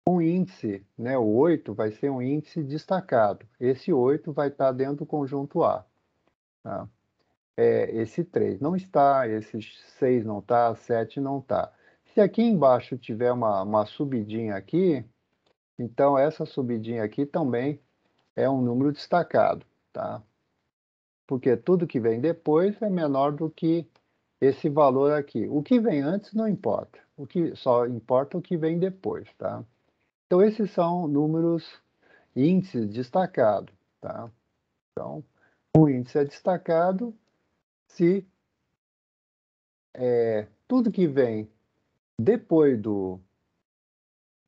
A: um índice, né? O 8 vai ser um índice destacado. Esse 8 vai estar dentro do conjunto A, tá? Esse 3 não está, esse 6 não está, 7 não está. Se aqui embaixo tiver uma subidinha aqui, então essa subidinha aqui também é um número destacado, tá? Porque tudo que vem depois é menor do que esse valor aqui. O que vem antes não importa. O que só importa o que vem depois, tá? Então esses são números índices destacados, tá? Então, o índice é destacado se tudo que vem depois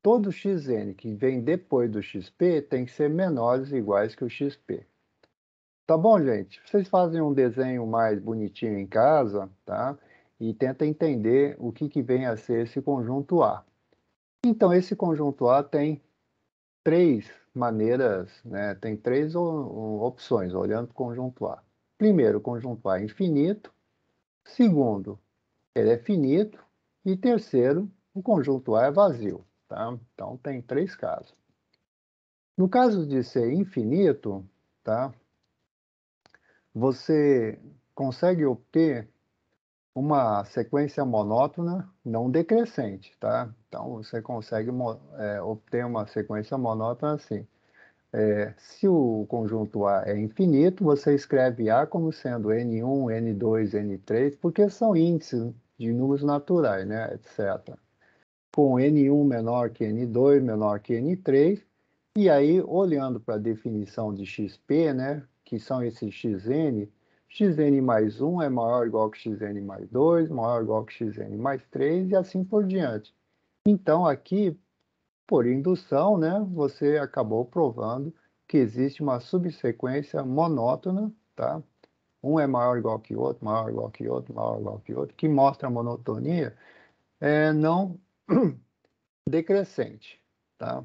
A: todo xn que vem depois do xp tem que ser menores ou iguais que o xp. Tá bom, gente? Vocês fazem um desenho mais bonitinho em casa, tá? E tenta entender o que vem a ser esse conjunto A. Então, esse conjunto A tem três maneiras, né? Tem três opções, olhando para o conjunto A. Primeiro, o conjunto A é infinito. Segundo, ele é finito. E terceiro, o conjunto A é vazio, tá? Então, tem três casos. No caso de ser infinito, tá? Você consegue obter uma sequência monótona não decrescente, tá? Então, você consegue obter uma sequência monótona assim. Se o conjunto A é infinito, você escreve A como sendo N1, N2, N3, porque são índices de números naturais, né, etc. Com N1 menor que N2, menor que N3, e aí, olhando para a definição de XP, né, que são esses Xn, Xn mais 1 é maior ou igual que Xn mais 2, maior ou igual que Xn mais 3, e assim por diante. Então, aqui, por indução, né, você acabou provando que existe uma subsequência monótona, tá? Um é maior ou igual que o outro, maior ou igual que o outro, maior ou igual que o outro, que mostra a monotonia não decrescente, tá?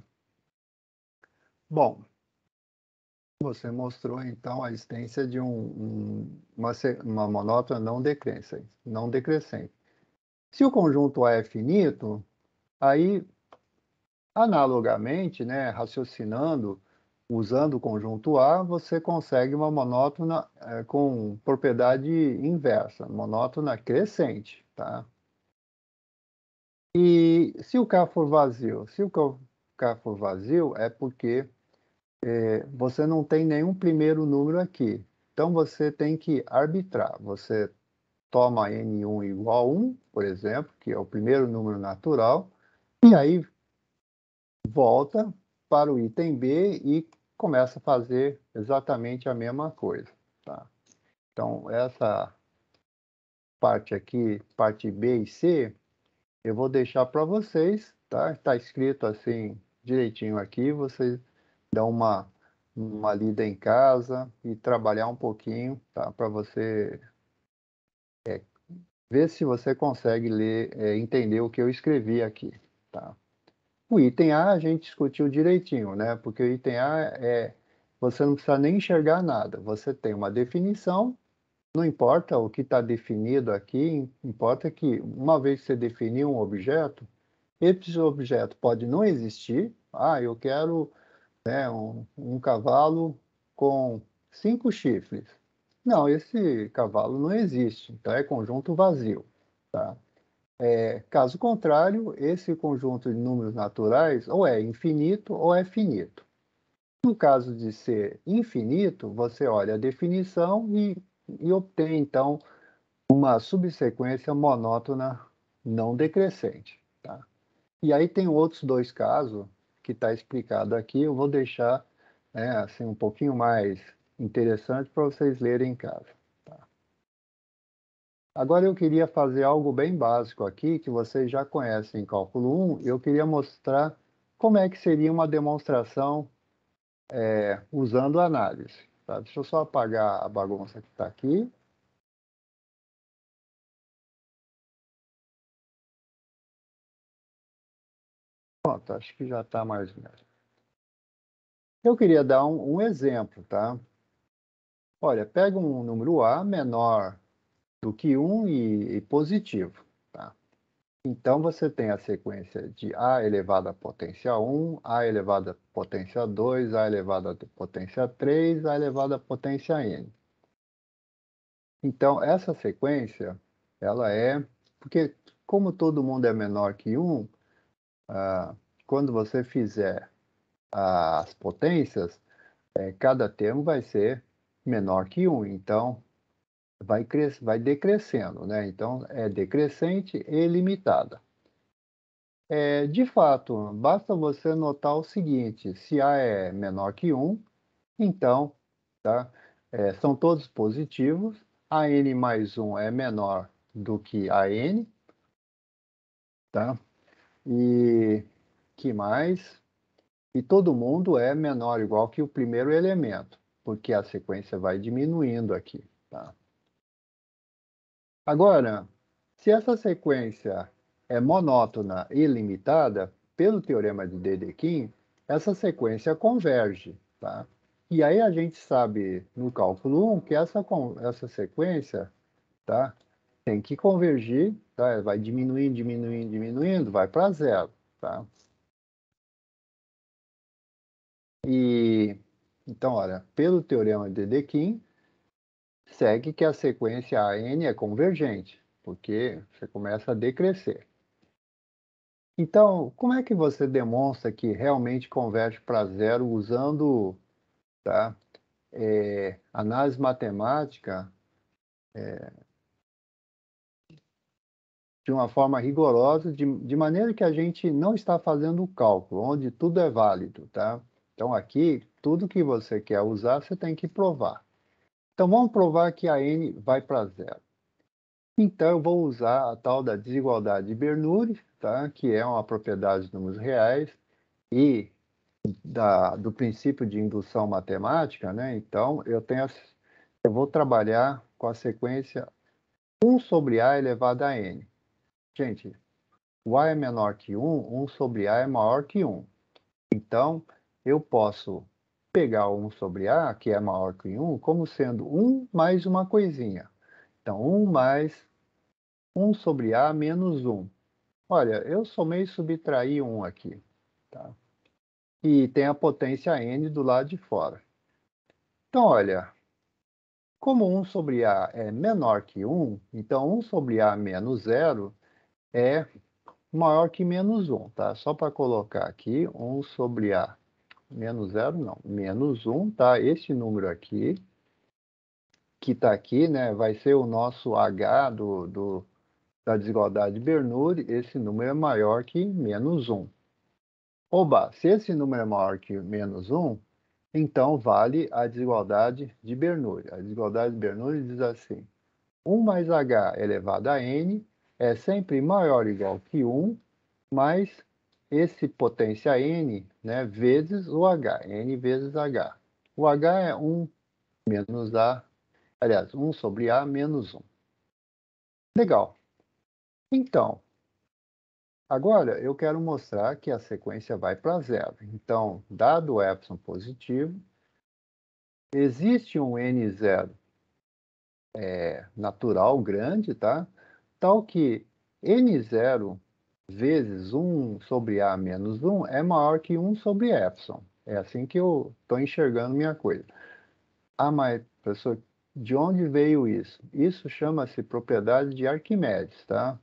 A: Bom, você mostrou então a existência de uma monótona não decrescente. Se o conjunto A é finito, aí, analogamente, né, raciocinando, usando o conjunto A, você consegue uma monótona com propriedade inversa, monótona crescente, tá? E se o K for vazio? Se o K for vazio, é porque você não tem nenhum primeiro número aqui. Então, você tem que arbitrar. Você toma N1 igual a 1, por exemplo, que é o primeiro número natural, e aí volta para o item B e começa a fazer exatamente a mesma coisa. Tá? Então, essa parte aqui, parte B e C, eu vou deixar para vocês, tá? Está escrito assim direitinho aqui, vocês dão uma lida em casa e trabalhar um pouquinho, tá? Para você ver se você consegue ler, entender o que eu escrevi aqui, tá? O item A a gente discutiu direitinho, né? Porque o item A você não precisa nem enxergar nada. Você tem uma definição, não importa o que está definido aqui, importa que uma vez que você definiu um objeto, esse objeto pode não existir. Ah, eu quero, né, um cavalo com 5 chifres. Não, esse cavalo não existe, então é conjunto vazio, tá? Caso contrário, esse conjunto de números naturais ou é infinito ou é finito. No caso de ser infinito, você olha a definição e obtém, então, uma subsequência monótona não decrescente. Tá? E aí tem outros dois casos que está explicado aqui, eu vou deixar assim, um pouquinho mais interessante para vocês lerem em casa. Tá? Agora eu queria fazer algo bem básico aqui, que vocês já conhecem em cálculo 1, eu queria mostrar como é que seria uma demonstração usando análise. Tá? Deixa eu só apagar a bagunça que está aqui. Pronto, acho que já está mais ou menos. Eu queria dar um exemplo, tá? Olha, pega um número A menor do que 1 e positivo, tá? Então, você tem a sequência de A elevado à potência 1, A elevado à potência 2, A elevado à potência 3, A elevado à potência N. Então, essa sequência, ela porque como todo mundo é menor que 1, quando você fizer as potências, cada termo vai ser menor que 1. Então, vai decrescendo, né? Então, é decrescente e limitada. De fato, basta você notar o seguinte: se A é menor que 1, então, tá? São todos positivos, a n mais 1 é menor do que a n, tá? E que mais? E todo mundo é menor ou igual que o primeiro elemento, porque a sequência vai diminuindo aqui, tá? Agora, se essa sequência é monótona e limitada, pelo teorema de Dedekind, essa sequência converge, tá? E aí a gente sabe no cálculo 1 que essa sequência, tá, tem que convergir, tá? Vai diminuindo, diminuindo, diminuindo, vai para zero, tá? E então, olha, pelo teorema de Dedekind, segue que a sequência AN é convergente, porque você começa a decrescer. Então, como é que você demonstra que realmente converte para zero usando, tá, análise matemática de uma forma rigorosa, de maneira que a gente não está fazendo o cálculo, onde tudo é válido, tá? Então, aqui, tudo que você quer usar, você tem que provar. Então, vamos provar que a n vai para zero. Então, eu vou usar a tal da desigualdade de Bernoulli, tá? Que é uma propriedade de números reais, e do princípio de indução matemática, né? Então, eu vou trabalhar com a sequência 1 sobre a elevado a n. Gente, y é menor que 1, 1 sobre a é maior que 1. Então, eu posso pegar o 1 sobre a, que é maior que 1, como sendo 1 mais uma coisinha. Então, 1 mais 1 sobre a menos 1. Olha, eu somei e subtraí 1 aqui. Tá? E tem a potência n do lado de fora. Então, olha, como 1 sobre a é menor que 1, então 1 sobre a menos 0 é maior que menos 1, tá? Só para colocar aqui, 1 sobre a menos 0, não, menos 1, tá? Esse número aqui, que está aqui, né, vai ser o nosso H da desigualdade de Bernoulli, esse número é maior que menos 1. Oba, se esse número é maior que menos 1, então vale a desigualdade de Bernoulli. A desigualdade de Bernoulli diz assim: 1 mais h elevado a n é sempre maior ou igual que 1, mais esse potência n, né, vezes o h, n vezes h. O h é 1 menos a, aliás, 1 sobre a menos 1. Legal. Então, agora eu quero mostrar que a sequência vai para zero. Então, dado o epsilon positivo, existe um n0 natural grande, tá? Tal que n0 vezes 1 sobre a menos 1 é maior que 1 sobre epsilon. É assim que eu estou enxergando minha coisa. Ah, mas, professor, de onde veio isso? Isso chama-se propriedade de Arquimedes, tá?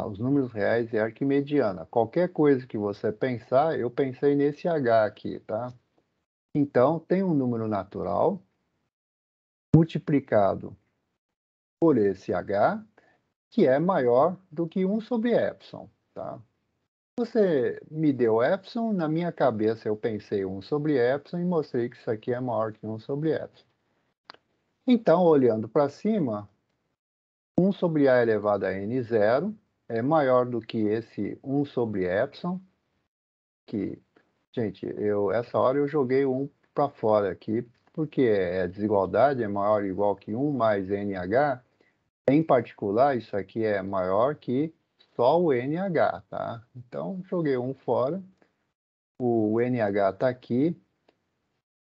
A: Os números reais é arquimediana. Qualquer coisa que você pensar, eu pensei nesse H aqui, tá? Então, tem um número natural multiplicado por esse H, que é maior do que 1 sobre epsilon, tá? Você me deu epsilon, na minha cabeça eu pensei 1 sobre epsilon e mostrei que isso aqui é maior que 1 sobre epsilon. Então, olhando para cima, 1 sobre a elevado a n0 é maior do que esse 1 sobre epsilon, que, gente, essa hora eu joguei o 1 para fora aqui, porque é desigualdade, é maior ou igual que 1 mais nh. Em particular, isso aqui é maior que só o nh, tá? Então, joguei um fora, o nh está aqui,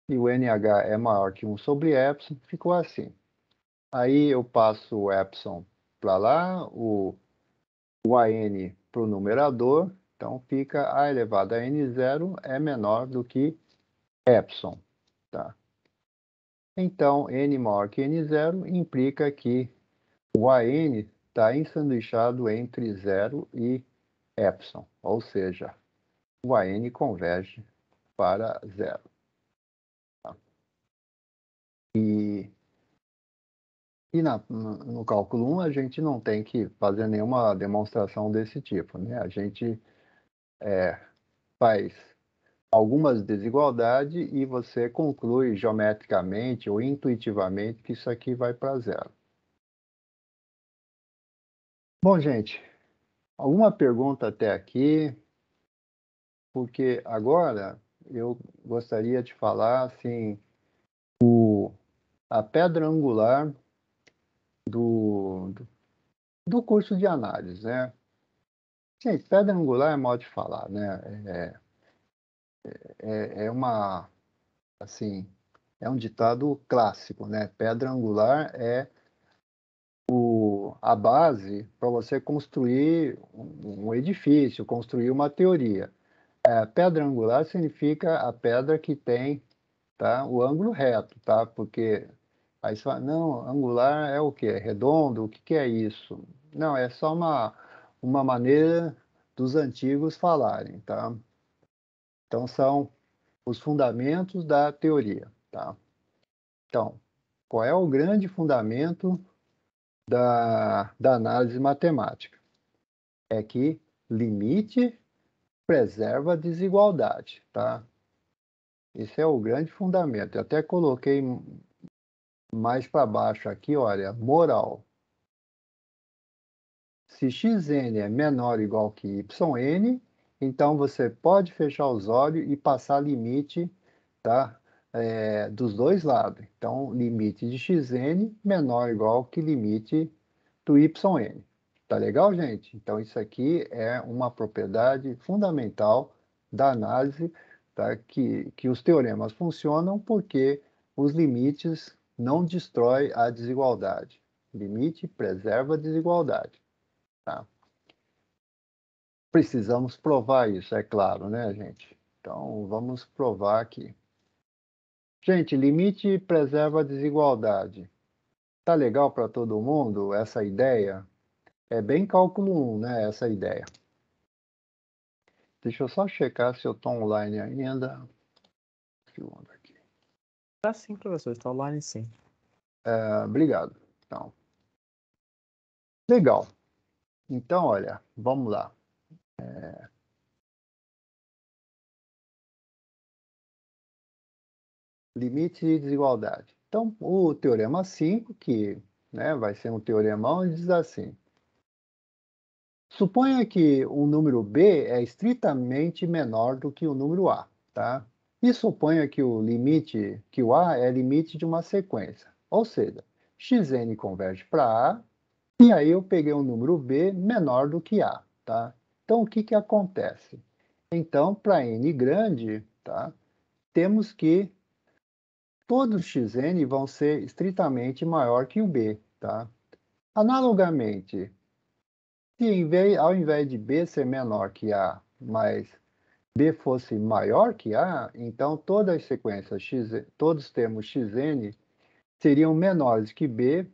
A: e o nh é maior que 1 sobre epsilon, ficou assim. Aí eu passo o epsilon para lá, o n para o numerador, então fica a elevado a n0 é menor do que epsilon, tá? Então, n maior que n0 implica que o AN está ensanduichado entre 0 e epsilon, ou seja, o AN converge para zero. Tá? E no cálculo 1 a gente não tem que fazer nenhuma demonstração desse tipo, né? A gente faz algumas desigualdades e você conclui geometricamente ou intuitivamente que isso aqui vai para zero. Bom, gente, alguma pergunta até aqui? Porque agora eu gostaria de falar assim, a pedra angular do, do curso de análise, né? Gente, pedra angular é modo de falar, né? É uma, assim, é um ditado clássico, né? Pedra angular é a base para você construir um edifício, construir uma teoria. Pedra angular significa a pedra que tem, tá, o ângulo reto, tá? Porque aí você fala, não, angular é o quê? É redondo? O que que é isso? Não, é só uma maneira dos antigos falarem, tá? Então, são os fundamentos da teoria, tá? Então, qual é o grande fundamento da análise matemática? É que limite preserva a desigualdade, tá? Esse é o grande fundamento. Eu até coloquei mais para baixo aqui, olha, moral. Se xn é menor ou igual que yn, então você pode fechar os olhos e passar limite, tá? Dos dois lados. Então, limite de xn menor ou igual que limite do yn. Tá legal, gente? Então, isso aqui é uma propriedade fundamental da análise, tá? Que os teoremas funcionam porque os limites não destroem a desigualdade. Limite preserva a desigualdade, tá? Precisamos provar isso, é claro, né, gente? Então, vamos provar aqui. Gente, limite preserva a desigualdade. Tá legal para todo mundo essa ideia? É bem cálculo 1, né, essa ideia. Deixa eu só checar se eu estou online ainda. Segundo aqui.
B: Tá sim, professor, está online sim.
A: Obrigado. Então, legal. Então, olha, vamos lá. Limite de desigualdade. Então, o teorema 5, que, né, vai ser um teoremão, diz assim: suponha que o número b é estritamente menor do que o número a, tá? E suponha que que o a é limite de uma sequência. Ou seja, xn converge para a, e aí eu peguei um número b menor do que a, tá? Então, o que que acontece? Então, para n grande, tá? Temos que todos xn vão ser estritamente maior que o b, tá? Analogamente, se ao invés de b ser menor que a, mas b fosse maior que a, então todas as sequências todos os termos xn seriam menores que b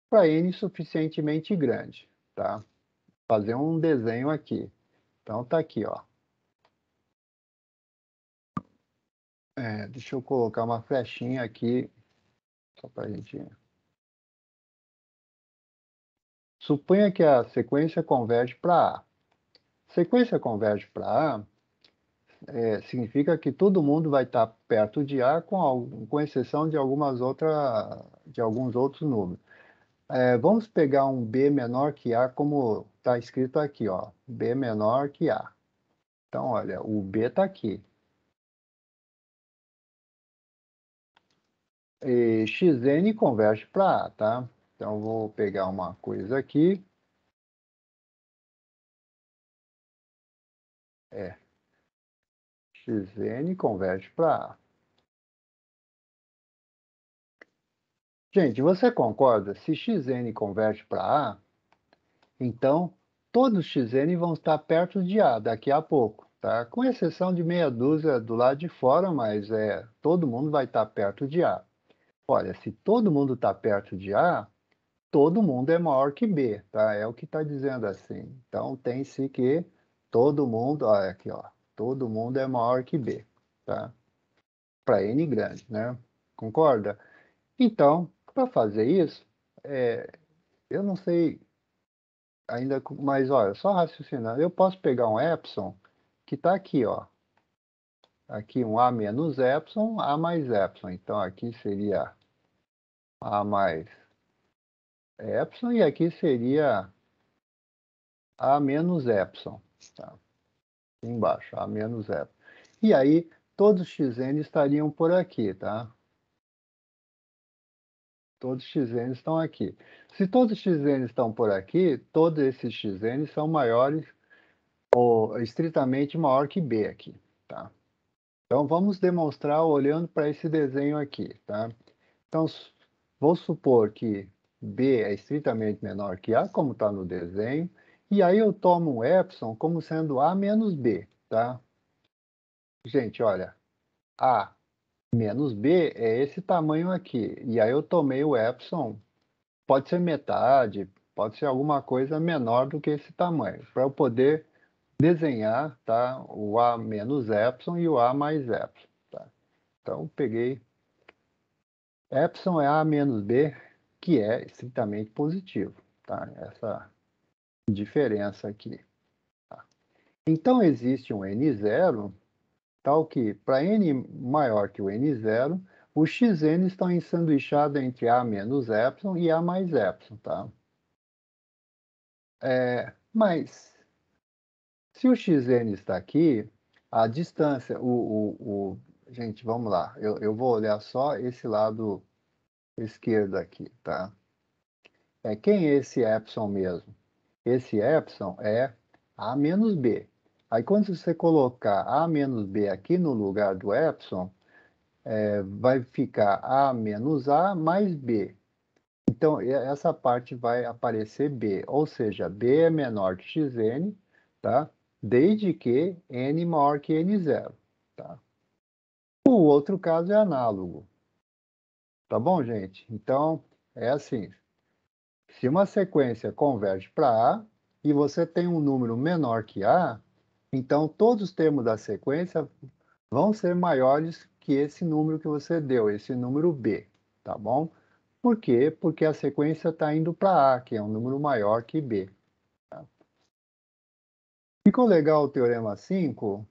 A: para n suficientemente grande, tá? Fazer um desenho aqui. Então tá aqui, ó. Deixa eu colocar uma flechinha aqui só para a gente. Suponha que a sequência converge para A. Sequência converge para A significa que todo mundo vai estar perto de A, com exceção de de alguns outros números. Vamos pegar um B menor que A, como está escrito aqui, ó, B menor que A. Então, olha, o B está aqui. E xn converge para A, tá? Então, vou pegar uma coisa aqui. Xn converge para A. Gente, você concorda? Se xn converge para A, então todos xn vão estar perto de A daqui a pouco, tá? Com exceção de meia dúzia do lado de fora, mas todo mundo vai estar perto de A. Olha, se todo mundo está perto de A, todo mundo é maior que B, tá? É o que está dizendo assim. Então tem-se que todo mundo, olha aqui, ó, todo mundo é maior que B, tá? Para n grande, né? Concorda? Então, para fazer isso, eu não sei ainda, mas olha, só raciocinando, eu posso pegar um epsilon que está aqui, ó. Aqui um a menos epsilon, a mais epsilon. Então aqui seria a mais epsilon e aqui seria a menos epsilon. Tá? Aqui embaixo, a menos epsilon. E aí todos os xn estariam por aqui, tá? Todos os xn estão aqui. Se todos os xn estão por aqui, todos esses xn são maiores ou estritamente maior que b aqui, tá? Então vamos demonstrar olhando para esse desenho aqui, tá? Então vou supor que b é estritamente menor que a, como está no desenho, e aí eu tomo um epsilon como sendo a menos b, tá? Gente, olha, a menos b é esse tamanho aqui, e aí eu tomei o epsilon, pode ser metade, Pode ser alguma coisa menor do que esse tamanho, para eu poder desenhar, tá, o A menos epsilon e o A mais epsilon. Tá? Então, peguei epsilon é A menos B, que é estritamente positivo. Tá? Essa diferença aqui. Tá? Então, existe um N0, tal que, para N maior que o N0, os Xn estão ensanduichados entre A menos epsilon e A mais epsilon. Tá? Mas, se o Xn está aqui, a distância, gente, vamos lá, eu vou olhar só esse lado esquerdo aqui, tá? Quem é esse epsilon mesmo? Esse epsilon é A menos B. Aí, quando você colocar A menos B aqui no lugar do epsilon, vai ficar A menos A mais B. Então, essa parte vai aparecer B, ou seja, B é menor que Xn, tá? Desde que N maior que N0, tá? O outro caso é análogo, tá bom, gente? Então, é assim, se uma sequência converge para A e você tem um número menor que A, então todos os termos da sequência vão ser maiores que esse número que você deu, esse número B, tá bom? Por quê? Porque a sequência está indo para A, que é um número maior que B. Tá? Ficou legal o teorema 5?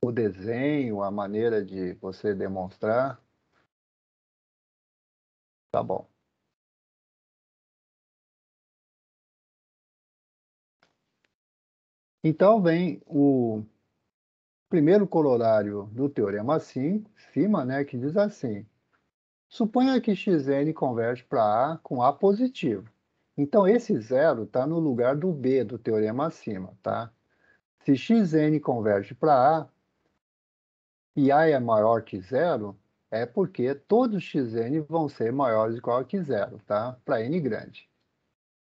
A: O desenho, a maneira de você demonstrar? Tá bom. Então vem o primeiro corolário do teorema 5, cima, né, que diz assim: suponha que Xn converge para A com A positivo. Então, esse zero está no lugar do B do teorema acima, tá? Se Xn converge para A e A é maior que zero, é porque todos Xn vão ser maiores ou igual que zero, tá? Para N grande,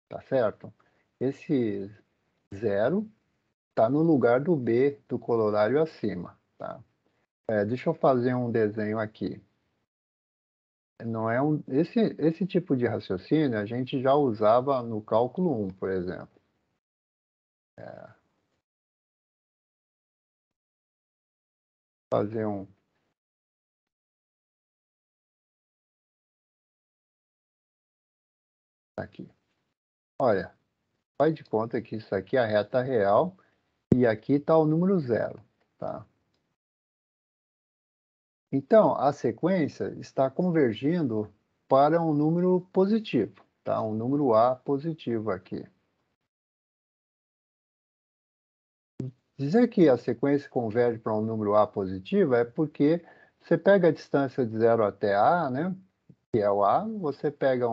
A: tá certo? Esse zero está no lugar do B do corolário acima, tá? Deixa eu fazer um desenho aqui. Não é esse tipo de raciocínio a gente já usava no cálculo 1, por exemplo. Fazer um aqui. Olha, faz de conta que isso aqui é a reta real e aqui está o número zero, tá? Então, a sequência está convergindo para um número positivo, tá? Um número A positivo aqui. Dizer que a sequência converge para um número A positivo é porque você pega a distância de 0 até A, né? Que é o A, você pega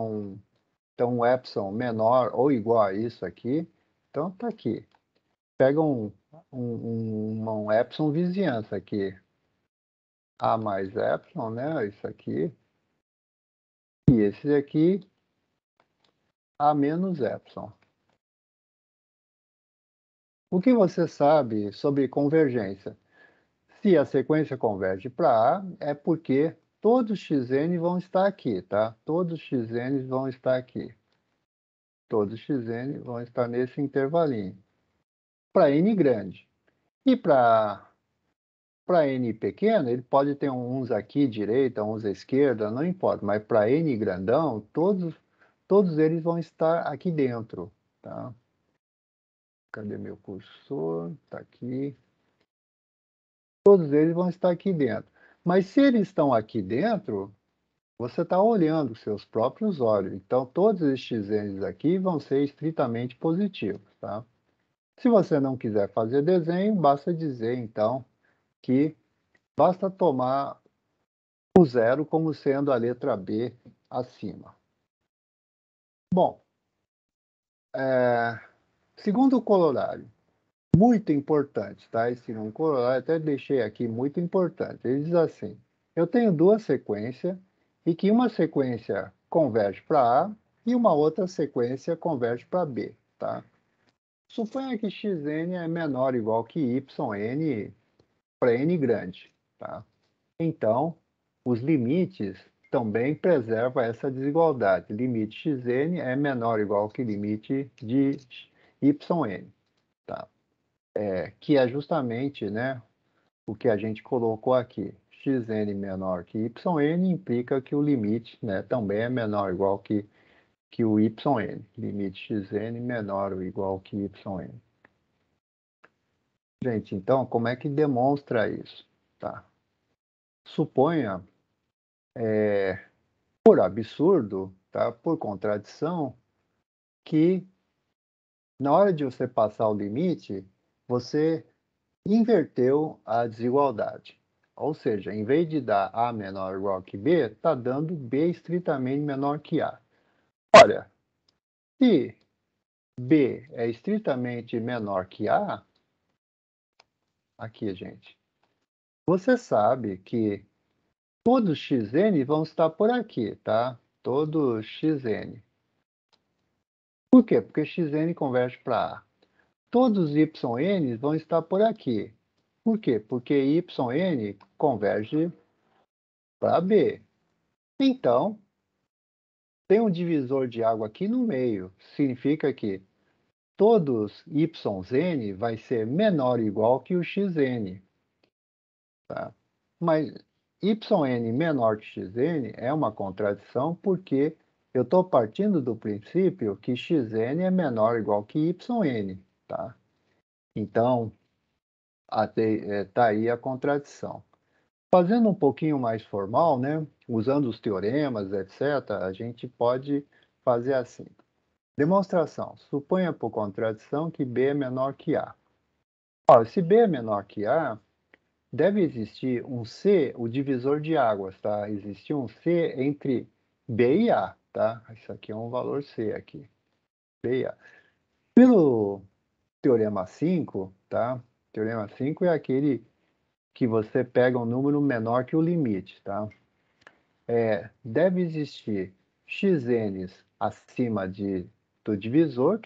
A: então, um epsilon menor ou igual a isso aqui, então tá aqui. Pega um epsilon vizinhança aqui, A mais epsilon, né? Isso aqui. E esse aqui, A menos epsilon. O que você sabe sobre convergência? Se a sequência converge para A, é porque todos xn vão estar aqui, tá? Todos xn vão estar aqui. Todos xn vão estar nesse intervalinho. Para n grande. E para n pequeno, ele pode ter uns aqui direita, uns à esquerda, não importa. Mas para n grandão, todos eles vão estar aqui dentro, tá? Cadê meu cursor? Está aqui. Todos eles vão estar aqui dentro. Mas se eles estão aqui dentro, você está olhando seus próprios olhos. Então, todos estes x's aqui vão ser estritamente positivos, tá? Se você não quiser fazer desenho, basta dizer, então, que basta tomar o zero como sendo a letra B acima. Bom, segundo o corolário, muito importante, tá? Esse segundo corolário, até deixei aqui muito importante. Ele diz assim: eu tenho duas sequências e que uma sequência converge para A e uma outra sequência converge para B, tá? Suponha que xn é menor ou igual que yn para n grande, tá? Então, os limites também preserva essa desigualdade. Limite xn é menor ou igual que limite de yn, tá? Que é justamente, né, o que a gente colocou aqui. Xn menor que yn implica que o limite, né, também é menor ou igual que o yn. Limite xn menor ou igual que yn. Gente, então, como é que demonstra isso? Tá? Suponha, por absurdo, tá? Por contradição, que na hora de você passar o limite, você inverteu a desigualdade. Ou seja, em vez de dar A menor ou igual que B, está dando B estritamente menor que A. Olha, se B é estritamente menor que A, aqui, gente, você sabe que todos xn vão estar por aqui, tá? Todos xn. Por quê? Porque xn converge para A. Todos yn vão estar por aqui. Por quê? Porque yn converge para B. Então, tem um divisor de água aqui no meio. Significa que todos yn vai ser menor ou igual que o xn. Tá? Mas yn menor que xn é uma contradição porque eu estou partindo do princípio que xn é menor ou igual que yn. Tá? Então, está aí a contradição. Fazendo um pouquinho mais formal, né, usando os teoremas, etc., a gente pode fazer assim. Demonstração. Suponha por contradição que B é menor que A. Ora, se B é menor que A, deve existir um C, o divisor de águas, tá? Existir um C entre B e A, tá? Isso aqui é um valor C aqui. B e A. Pelo teorema 5, tá? Teorema 5 é aquele que você pega um número menor que o limite, tá? Deve existir xn's acima do divisor,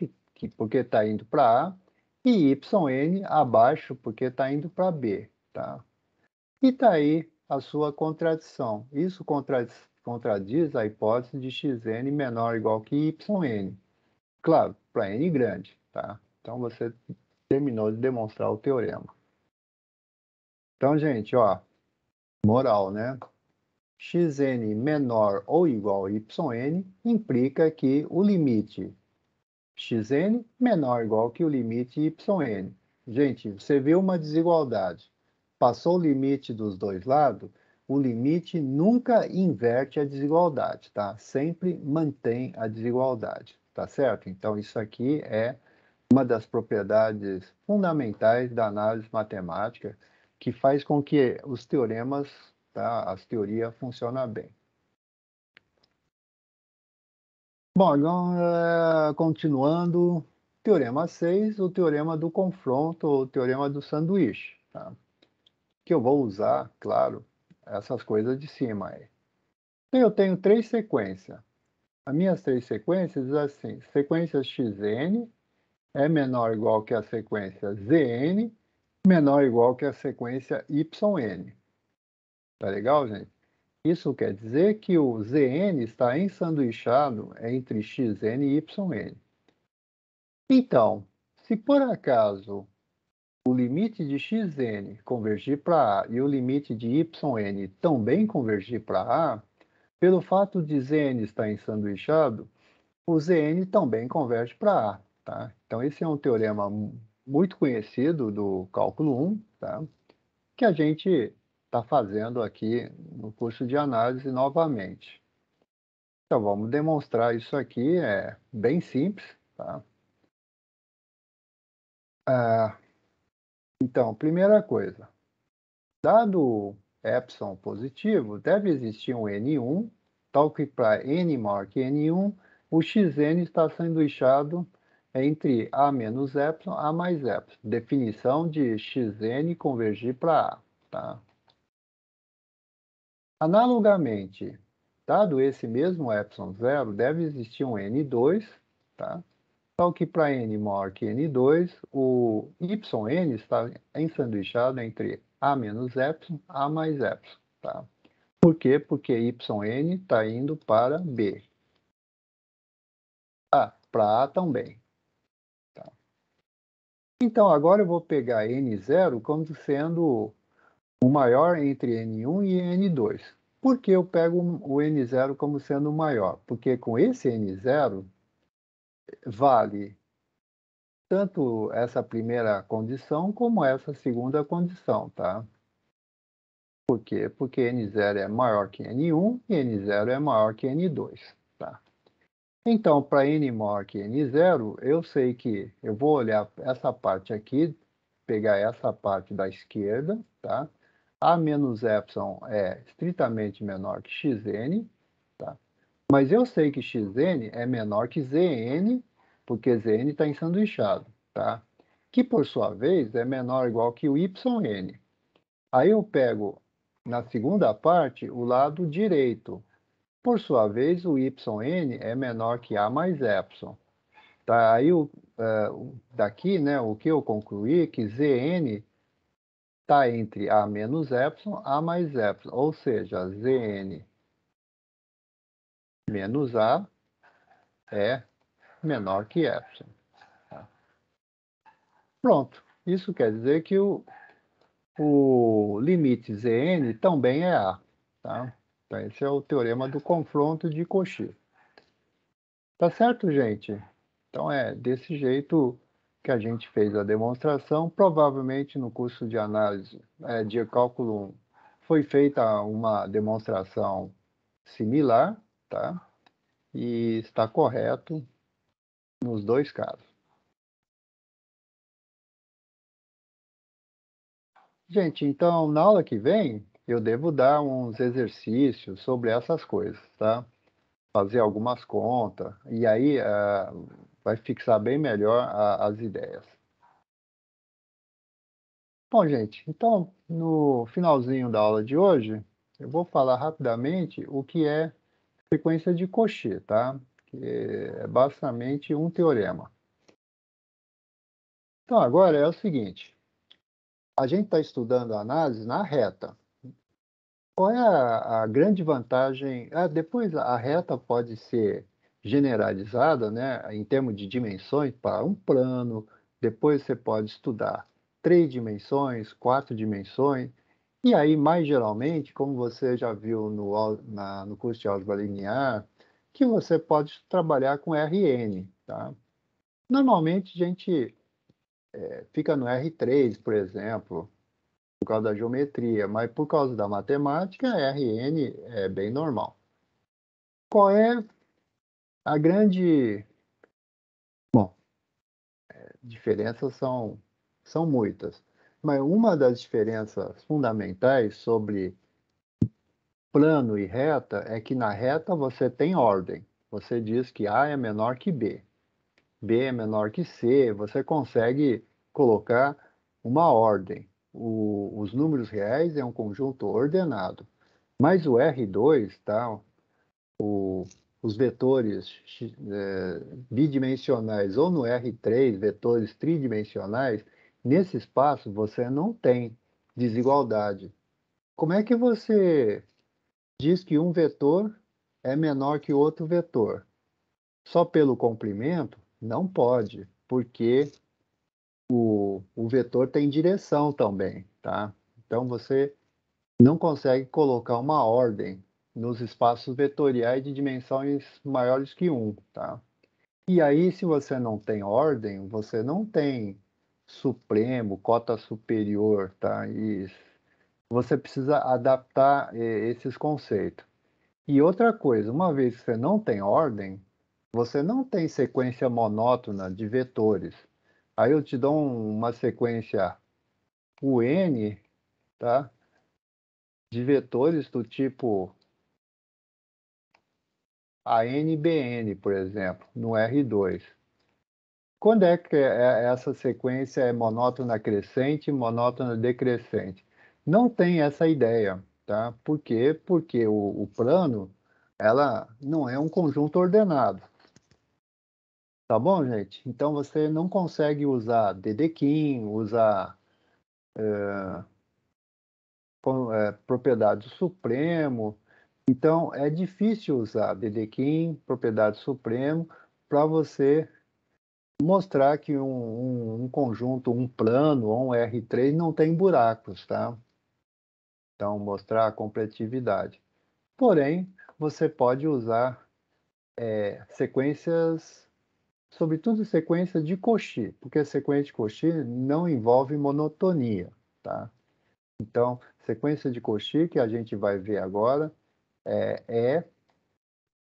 A: porque está indo para A, e yn abaixo, porque está indo para B, tá? E está aí a sua contradição. Isso contradiz a hipótese de xn menor ou igual que yn. Claro, para n grande, tá? Então, você terminou de demonstrar o teorema. Então, gente, ó, moral, né? Xn menor ou igual a yn implica que o limite xn menor ou igual que o limite yn. Gente, você viu uma desigualdade. Passou o limite dos dois lados, o limite nunca inverte a desigualdade, tá? Sempre mantém a desigualdade, tá certo? Então, isso aqui é uma das propriedades fundamentais da análise matemática que faz com que os teoremas, tá, as teorias funcionem bem. Bom, então, continuando, teorema 6, o teorema do confronto, ou teorema do sanduíche, tá? Que eu vou usar, claro, essas coisas de cima aí. Então, eu tenho três sequências. As minhas três sequências dizem assim, sequência xn é menor ou igual que a sequência zn, menor ou igual que a sequência yn. Tá legal, gente? Isso quer dizer que o Zn está ensanduichado entre Xn e Yn. Então, se por acaso o limite de Xn convergir para A e o limite de Yn também convergir para A, pelo fato de Zn estar ensanduichado, o Zn também converge para A. Tá? Então, esse é um teorema muito conhecido do cálculo 1, tá? Que a gente está fazendo aqui no curso de análise novamente. Então, vamos demonstrar isso aqui, é bem simples, tá? Então, primeira coisa, dado epsilon positivo, deve existir um N1, tal que para N maior que N1, o Xn está sanduichado entre A menos epsilon, A mais epsilon. Definição de Xn convergir para A, tá? Analogamente, dado esse mesmo epsilon zero, deve existir um N2, tá? Tal que para n maior que n2, o yn está ensanduichado entre A menos epsilon, A mais epsilon, tá? Por quê? Porque yn está indo para B. Para A também. Tá? Então, agora eu vou pegar N0 como sendo o maior entre N1 e N2. Por que eu pego o N0 como sendo o maior? Porque com esse N0 vale tanto essa primeira condição como essa segunda condição, tá? Por quê? Porque N0 é maior que N1 e N0 é maior que N2, tá? Então, para N maior que N0, eu sei que eu vou olhar essa parte aqui, pegar essa parte da esquerda, tá? A menos epsilon é estritamente menor que xn, tá? Mas eu sei que xn é menor que zn, porque zn está ensanduichado, tá? Que, por sua vez, é menor ou igual que o yn. Aí eu pego, na segunda parte, o lado direito. Por sua vez, o yn é menor que a mais epsilon. Tá? Aí, daqui, né, o que eu concluí é que Zn está entre a menos epsilon, a mais epsilon. Ou seja, Zn menos a é menor que epsilon. Tá? Pronto. Isso quer dizer que o limite Zn também é A. Tá? Então, esse é o teorema do confronto de Cauchy. Tá certo, gente? Então, é desse jeito que a gente fez a demonstração. Provavelmente, no curso de análise de cálculo 1, foi feita uma demonstração similar, tá? E está correto nos dois casos. Gente, então, na aula que vem, eu devo dar uns exercícios sobre essas coisas, tá? Fazer algumas contas, e aí vai fixar bem melhor as ideias. Bom, gente, então, no finalzinho da aula de hoje, eu vou falar rapidamente o que é frequência de Cauchy, tá? Que é basicamente um teorema. Então, agora é o seguinte, a gente está estudando a análise na reta. Qual é a grande vantagem? Depois a reta pode ser generalizada, né, em termos de dimensões para um plano. Depois você pode estudar 3 dimensões, 4 dimensões. E aí, mais geralmente, como você já viu no curso de álgebra linear, que você pode trabalhar com Rn, tá? Normalmente a gente fica no R3, por exemplo, por causa da geometria, mas por causa da matemática, Rn é bem normal. Qual é a grande... Bom, diferenças são muitas, mas uma das diferenças fundamentais sobre plano e reta é que na reta você tem ordem. Você diz que A é menor que B, B é menor que C, você consegue colocar uma ordem. Os números reais é um conjunto ordenado. Mas o R2, tá? Os vetores bidimensionais, ou no R3, vetores tridimensionais, nesse espaço você não tem desigualdade. Como é que você diz que um vetor é menor que outro vetor? Só pelo comprimento? Não pode, porque o vetor tem direção também, tá? Então você não consegue colocar uma ordem nos espaços vetoriais de dimensões maiores que 1, tá? E aí, se você não tem ordem, você não tem supremo, cota superior, tá? E você precisa adaptar esses conceitos. E outra coisa, uma vez que você não tem ordem, você não tem sequência monótona de vetores. Aí eu te dou uma sequência UN, tá? De vetores do tipo ANBN, por exemplo, no R2. Quando é que essa sequência é monótona crescente e monótona decrescente? Não tem essa ideia, tá? Por quê? Porque o plano, ela não é um conjunto ordenado. Tá bom, gente? Então você não consegue usar Dedekind, usar propriedade do supremo. Então, é difícil usar Dedekind, propriedade do supremo, para você mostrar que um conjunto, um plano ou um R3 não tem buracos, tá? Então, mostrar a completividade. Porém, você pode usar sequências, sobretudo sequências de Cauchy, porque a sequência de Cauchy não envolve monotonia, tá? Então, sequência de Cauchy, que a gente vai ver agora, é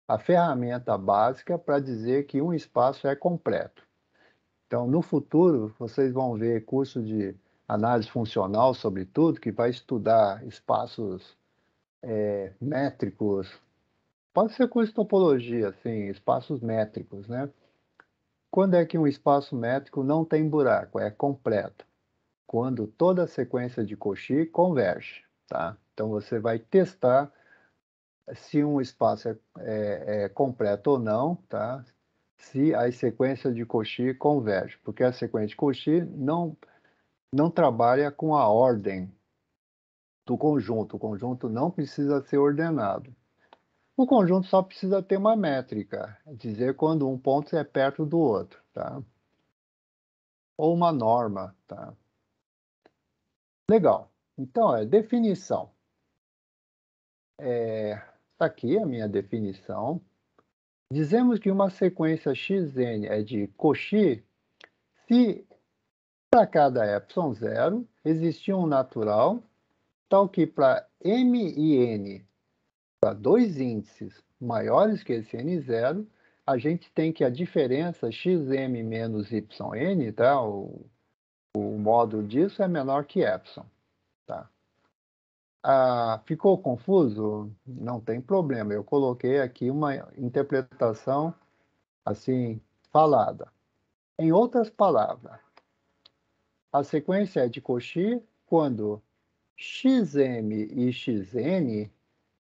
A: a ferramenta básica para dizer que um espaço é completo. Então, no futuro, vocês vão ver curso de análise funcional, sobretudo, que vai estudar espaços métricos. Pode ser curso de topologia, assim, espaços métricos, né? Quando é que um espaço métrico não tem buraco, é completo? Quando toda a sequência de Cauchy converge, tá? Então, você vai testar se um espaço é completo ou não, tá? Se as sequências de Cauchy convergem, porque a sequência de Cauchy não trabalha com a ordem do conjunto. O conjunto não precisa ser ordenado. O conjunto só precisa ter uma métrica, dizer quando um ponto é perto do outro, tá? Ou uma norma, tá? Legal. Então, definição. Está aqui a minha definição. Dizemos que uma sequência xn é de Cauchy se para cada ε0 existir um natural tal que para m e n, para dois índices maiores que esse n0, a gente tem que a diferença xm menos yn, tá? O módulo disso é menor que epsilon, tá? Ficou confuso? Não tem problema, eu coloquei aqui uma interpretação assim falada. Em outras palavras, a sequência é de Cauchy quando xm e xn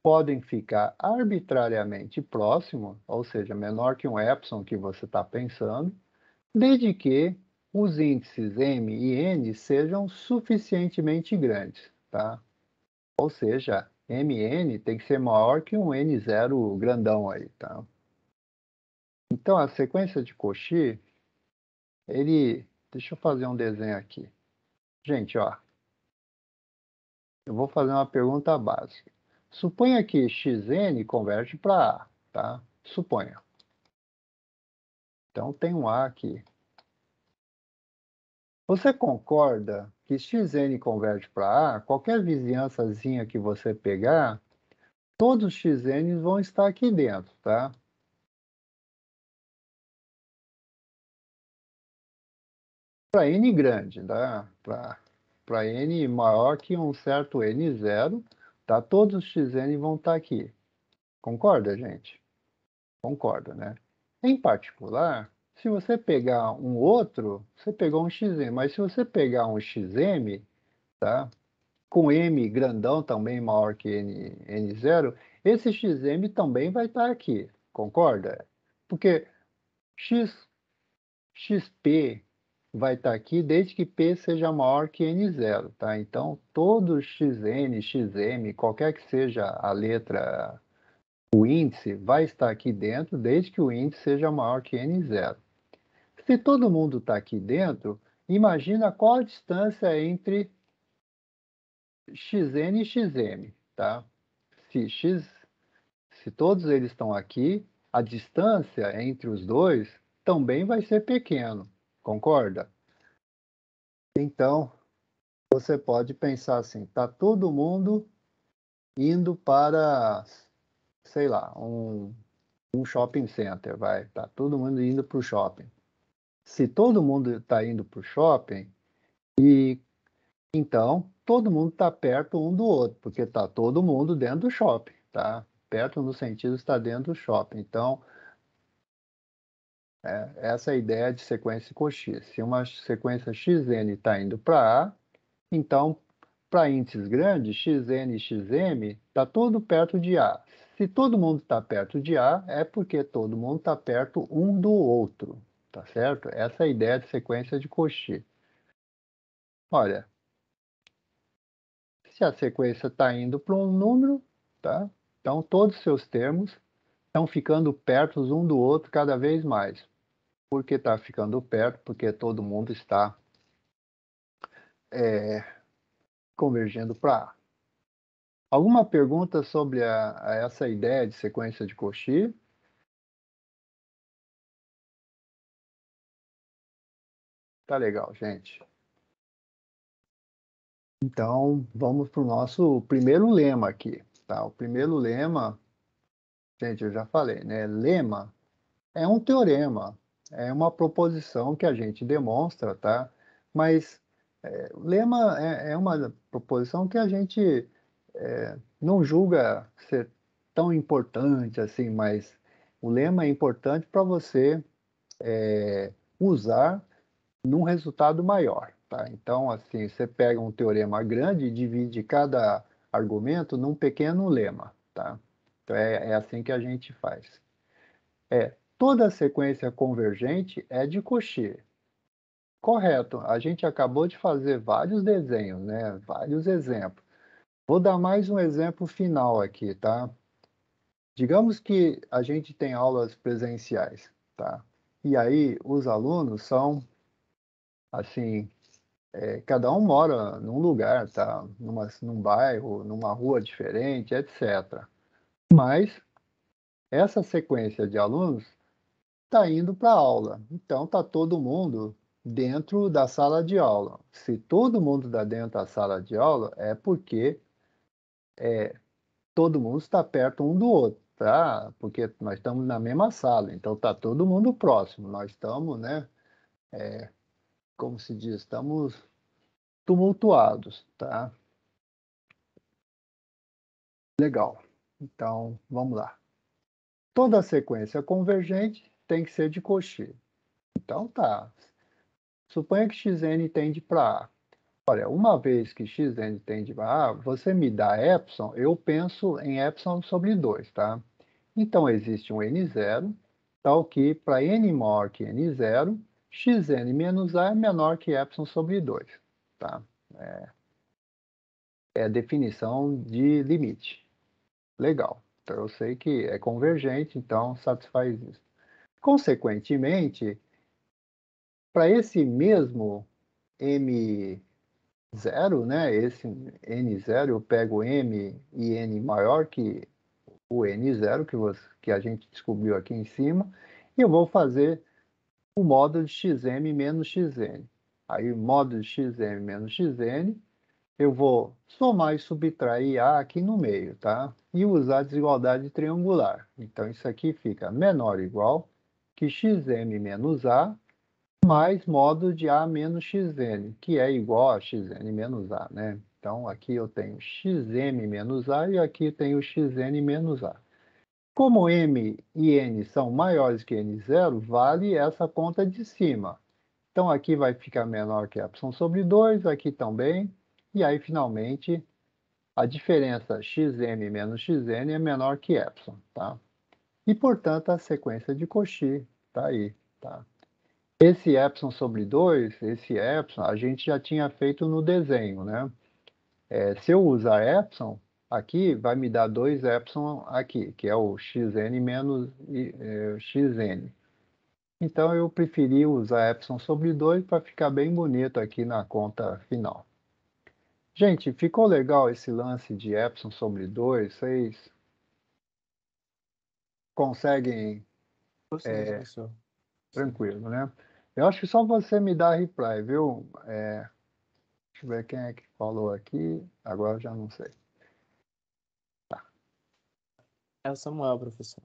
A: podem ficar arbitrariamente próximos, ou seja, menor que um epsilon que você está pensando, desde que os índices m e n sejam suficientemente grandes, tá? Ou seja, m e n tem que ser maior que um n0 grandão aí, tá? Então, a sequência de Cauchy, deixa eu fazer um desenho aqui. Gente, ó, eu vou fazer uma pergunta básica. Suponha que xn converge para A, tá? Suponha. Então, tem um A aqui. Você concorda que xn converge para A? Qualquer vizinhançazinha que você pegar, todos os xn's vão estar aqui dentro, tá? Para n grande, tá? Para n maior que um certo n0, tá? Todos os xn vão estar aqui. Concorda, gente? Concorda, né? Em particular, se você pegar um outro, você pegou um xm, mas se você pegar um xm, tá? Com m grandão também maior que n0, esse xm também vai estar aqui, concorda? Porque xp vai estar aqui desde que p seja maior que n0, tá? Então, todo xn, xm, qualquer que seja a letra, o índice vai estar aqui dentro desde que o índice seja maior que n0. Se todo mundo está aqui dentro, imagina qual a distância entre xn e xm, tá? Se todos eles estão aqui, a distância entre os dois também vai ser pequeno, concorda? Então, você pode pensar assim, está todo mundo indo para, sei lá, um shopping center, vai, está todo mundo indo para o shopping. Se todo mundo está indo para o shopping, então todo mundo está perto um do outro, porque está todo mundo dentro do shopping, tá? Perto no sentido está dentro do shopping. Então, essa é a ideia de sequência Cauchy. Se uma sequência xn está indo para A, então, para índices grandes, xn e xm, está tudo perto de A. Se todo mundo está perto de A, é porque todo mundo está perto um do outro, tá certo? Essa é a ideia de sequência de Cauchy. Olha, se a sequência está indo para um número, tá? Então, todos os seus termos estão ficando perto um do outro cada vez mais. Por que está ficando perto? Porque todo mundo está convergendo para A. Alguma pergunta sobre essa ideia de sequência de Cauchy? Tá legal, gente. Então, vamos para o nosso primeiro lema aqui, tá? O primeiro lema, gente, eu já falei, né? Lema é um teorema, é uma proposição que a gente demonstra, tá? Mas lema é uma proposição que a gente não julga ser tão importante assim, mas o lema é importante para você usar num resultado maior, tá? Então, assim, você pega um teorema grande e divide cada argumento num pequeno lema, tá? Então, é assim que a gente faz. Toda sequência convergente é de Cauchy. Correto. A gente acabou de fazer vários desenhos, né? Vários exemplos. Vou dar mais um exemplo final aqui, tá? Digamos que a gente tem aulas presenciais, tá? E aí os alunos são, assim, cada um mora num lugar, tá? Num bairro, numa rua diferente, etc. Mas essa sequência de alunos está indo para a aula. Então, está todo mundo dentro da sala de aula. Se todo mundo está dentro da sala de aula, é porque todo mundo está perto um do outro, tá? Porque nós estamos na mesma sala, então está todo mundo próximo. Nós estamos, né? Como se diz, estamos tumultuados, tá? Legal. Então, vamos lá. Toda sequência convergente tem que ser de Cauchy. Então, tá. Suponha que xn tende para A. Olha, uma vez que xn tende para A, você me dá epsilon, eu penso em epsilon sobre 2, tá? Então, existe um n0, tal que para n maior que n0, xn menos A é menor que epsilon sobre 2, tá? É a definição de limite. Legal. Então, eu sei que é convergente, então satisfaz isso. Consequentemente, para esse mesmo M0, né, esse N0, eu pego M e N maior que o N0, que a gente descobriu aqui em cima, e eu vou fazer o módulo de xm menos xn. Aí, o módulo de xm menos xn, eu vou somar e subtrair A aqui no meio, tá? E usar a desigualdade triangular. Então, isso aqui fica menor ou igual que xm menos A mais módulo de A menos xn, que é igual a xn menos A, né? Então, aqui eu tenho xm menos A e aqui eu tenho xn menos A. Como m e n são maiores que n0, vale essa conta de cima. Então, aqui vai ficar menor que epsilon sobre 2, aqui também. E aí, finalmente, a diferença xm menos xn é menor que epsilon, tá? E, portanto, a sequência de Cauchy está aí, tá? Esse epsilon sobre 2, esse epsilon, a gente já tinha feito no desenho, né? Se eu usar epsilon, aqui vai me dar 2 epsilon aqui, que é o xn menos xn. Então, eu preferi usar epsilon sobre 2 para ficar bem bonito aqui na conta final. Gente, ficou legal esse lance de epsilon sobre 2? Vocês conseguem
B: Gostei, professor.
A: tranquilo, né? Eu acho que só você me dá reply, viu? Deixa eu ver quem é que falou aqui. Agora eu já não sei.
B: É o Samuel, professor.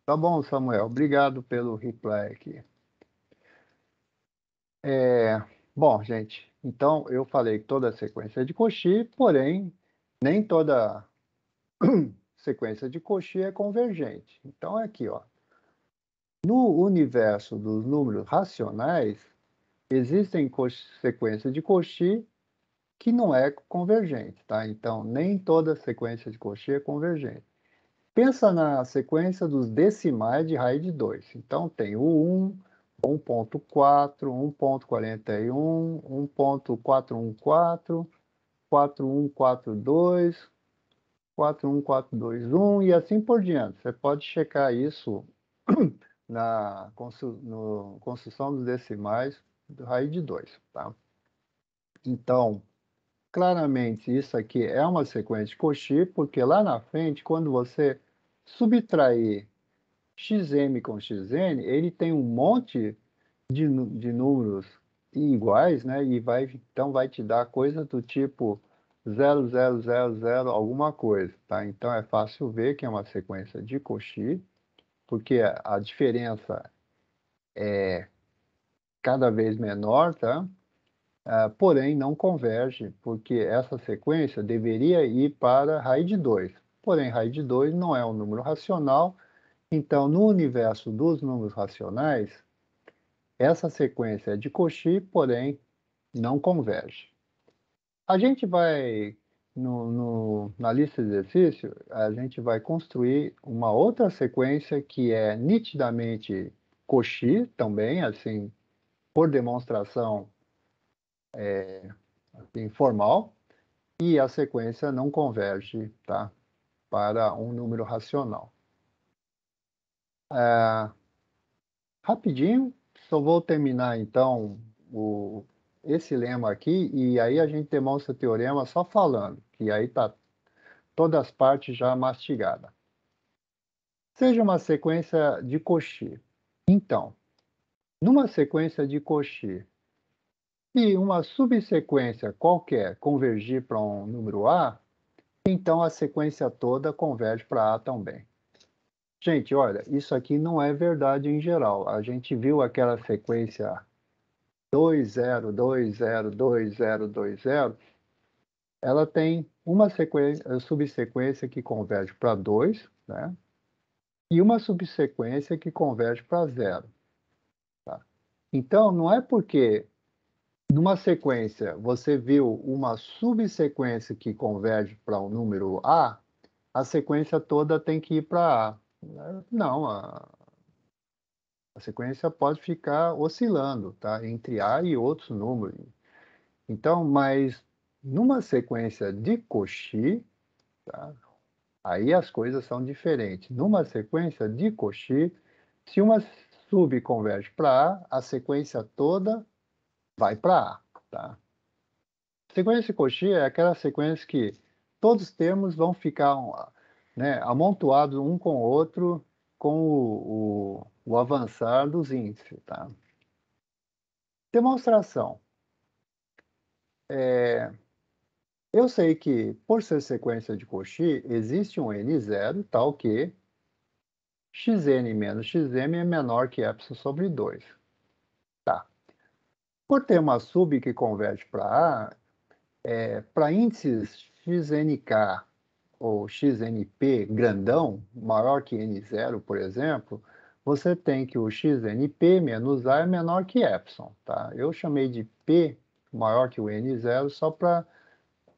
A: Tá bom, Samuel. Obrigado pelo reply aqui. Bom, gente, então eu falei que toda sequência é de Cauchy, porém, nem toda sequência de Cauchy é convergente. Então, é aqui, ó. No universo dos números racionais, existem sequências de Cauchy que não é convergente, tá? Então, nem toda sequência de Cauchy é convergente. Pensa na sequência dos decimais de raiz de 2. Então, tem o 1, 1.4, 1.41, 1.414, 4142, 41421 e assim por diante. Você pode checar isso na construção dos decimais do raiz de 2, tá? Então, claramente, isso aqui é uma sequência de Cauchy, porque lá na frente, quando você subtrair xm com xn, ele tem um monte de números iguais, né? E então vai te dar coisa do tipo 0000 alguma coisa, tá? Então é fácil ver que é uma sequência de Cauchy, porque a diferença é cada vez menor, tá? Porém, não converge, porque essa sequência deveria ir para raiz de 2. Porém, raiz de 2 não é um número racional, então, no universo dos números racionais, essa sequência é de Cauchy, porém, não converge. A gente vai, na lista de exercício, a gente vai construir uma outra sequência que é nitidamente Cauchy também, assim, por demonstração informal, e a sequência não converge, tá, para um número racional. Rapidinho, só vou terminar então esse lema aqui, e aí a gente demonstra o teorema só falando, que aí está todas as partes já mastigadas. Seja uma sequência de Cauchy. Então, numa sequência de Cauchy, se uma subsequência qualquer convergir para um número A, então a sequência toda converge para A também. Gente, olha, isso aqui não é verdade em geral. A gente viu aquela sequência 2, 0, 2, 0, 2, 0, 2, 0. Ela tem uma subsequência que converge para 2, né? E uma subsequência que converge para 0. Tá? Então, não é porque numa sequência você viu uma subsequência que converge para um número a sequência toda tem que ir para A. Não, a sequência pode ficar oscilando, tá? Entre A e outros números. Então, mas numa sequência de Cauchy, tá? Aí as coisas são diferentes. Numa sequência de Cauchy, se uma sub converge para A, a sequência toda vai para A, tá? Sequência de Cauchy é aquela sequência que todos os termos vão ficar, né, amontoados um com o outro com o avançar dos índices, tá? Demonstração. Eu sei que, por ser sequência de Cauchy, existe um n0 tal que xn menos xm é menor que epsilon sobre 2. Tá. Por ter uma sub que converge para A, para índices xnk ou xnp grandão, maior que n0, por exemplo, você tem que o xnp menos A é menor que epsilon. Tá? Eu chamei de P maior que o n0 só para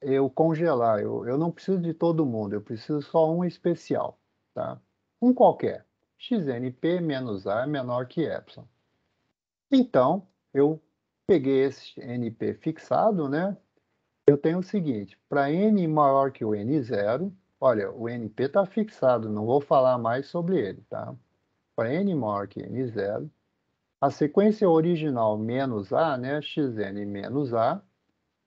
A: eu congelar. Eu não preciso de todo mundo, eu preciso só um especial. Tá? Um qualquer. XNP menos A é menor que epsilon. Então, eu peguei esse NP fixado, né? Eu tenho o seguinte, para n maior que o n0, olha, o NP está fixado, não vou falar mais sobre ele, tá? Para n maior que n0, a sequência original menos A, né? Xn menos A.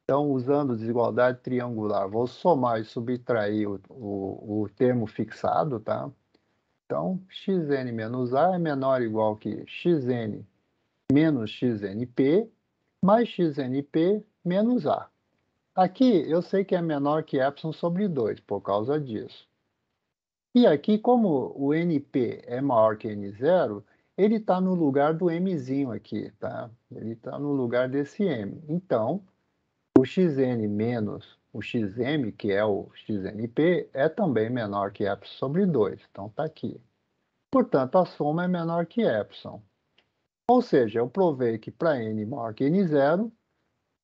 A: Então, usando desigualdade triangular, vou somar e subtrair o termo fixado, tá? Então, xn menos A é menor ou igual que xn menos xnp, mais xnp menos A. Aqui, eu sei que é menor que epsilon sobre 2, por causa disso. E aqui, como o np é maior que n0, ele está no lugar do mzinho aqui, tá? Ele está no lugar desse m. Então, o xn menos o xm, que é o xnp, é também menor que epsilon sobre 2. Então, está aqui. Portanto, a soma é menor que epsilon. Ou seja, eu provei que para n maior que n0,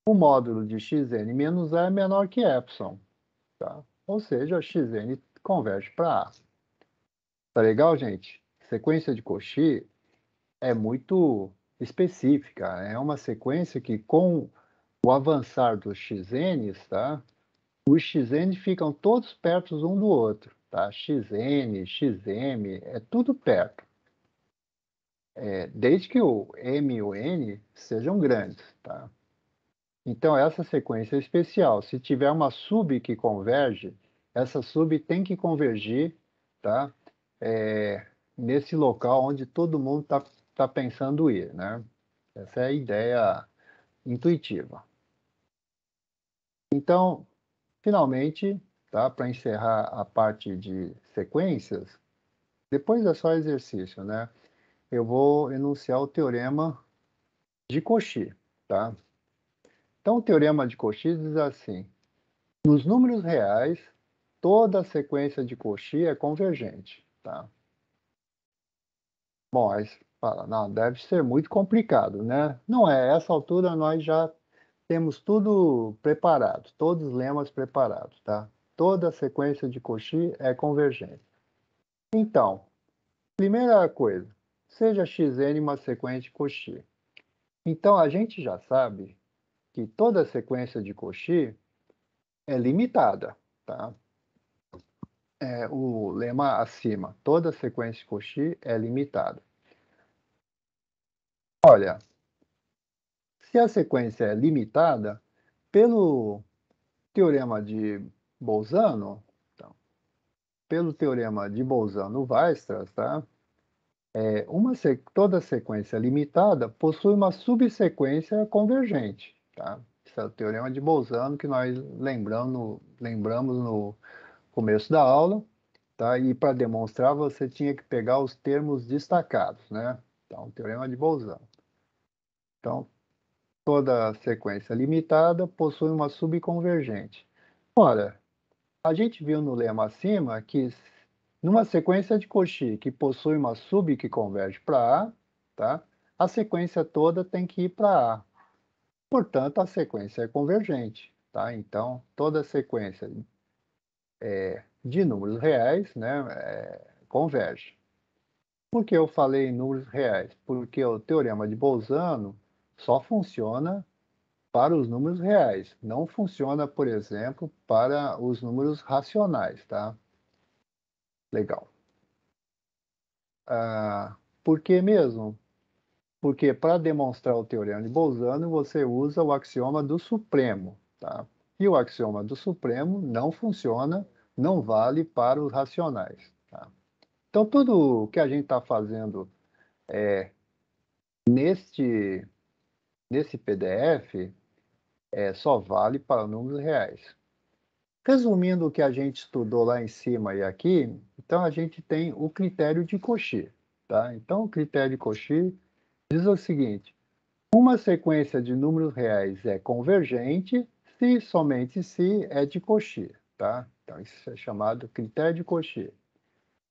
A: o módulo de xn menos a é menor que epsilon. Tá? Ou seja, xn converge para a. Tá legal, gente? Sequência de Cauchy é muito específica. É uma sequência que, com o avançar dos xn's, tá? os xn ficam todos perto um do outro, tá? Xn, xm, é tudo perto. Desde que o m e o n sejam grandes, tá? Então, essa sequência é especial. Se tiver uma sub que converge, essa sub tem que convergir, tá? Nesse local onde todo mundo tá pensando ir, né? Essa é a ideia intuitiva. Então, finalmente, tá? Para encerrar a parte de sequências, depois é só exercício, né? Eu vou enunciar o teorema de Cauchy, tá? Então, o teorema de Cauchy diz assim: nos números reais, toda a sequência de Cauchy é convergente, tá? Bom, aí você fala, não, deve ser muito complicado, né? Não é, a essa altura nós já temos tudo preparado, todos os lemas preparados, tá? Toda a sequência de Cauchy é convergente. Então, primeira coisa, seja Xn uma sequência de Cauchy. Então, a gente já sabe que toda sequência de Cauchy é limitada, tá? O lema acima, toda sequência de Cauchy é limitada. Olha, se a sequência é limitada, pelo teorema de Bolzano, então, pelo teorema de Bolzano-Weierstrass, tá? Toda sequência limitada possui uma subsequência convergente, tá? Esse é o teorema de Bolzano que nós lembramos no começo da aula, tá? E para demonstrar você tinha que pegar os termos destacados, né? Então, teorema de Bolzano. Então, toda sequência limitada possui uma subconvergente. Ora, a gente viu no lema acima que numa sequência de Cauchy que possui uma sub que converge para A, tá? A sequência toda tem que ir para A. Portanto, a sequência é convergente, tá? Então, toda sequência de números reais, né, converge. Por que eu falei em números reais? Porque o teorema de Bolzano só funciona para os números reais, não funciona, por exemplo, para os números racionais, tá? Legal. Por que mesmo? Porque para demonstrar o teorema de Bolzano, você usa o axioma do supremo, tá? E o axioma do supremo não funciona, não vale para os racionais, tá? Então, tudo que a gente está fazendo neste, nesse PDF só vale para números reais. Resumindo o que a gente estudou lá em cima e aqui, então a gente tem o critério de Cauchy, tá? Então, o critério de Cauchy diz o seguinte: uma sequência de números reais é convergente se somente se é de Cauchy, tá? Então, isso é chamado critério de Cauchy.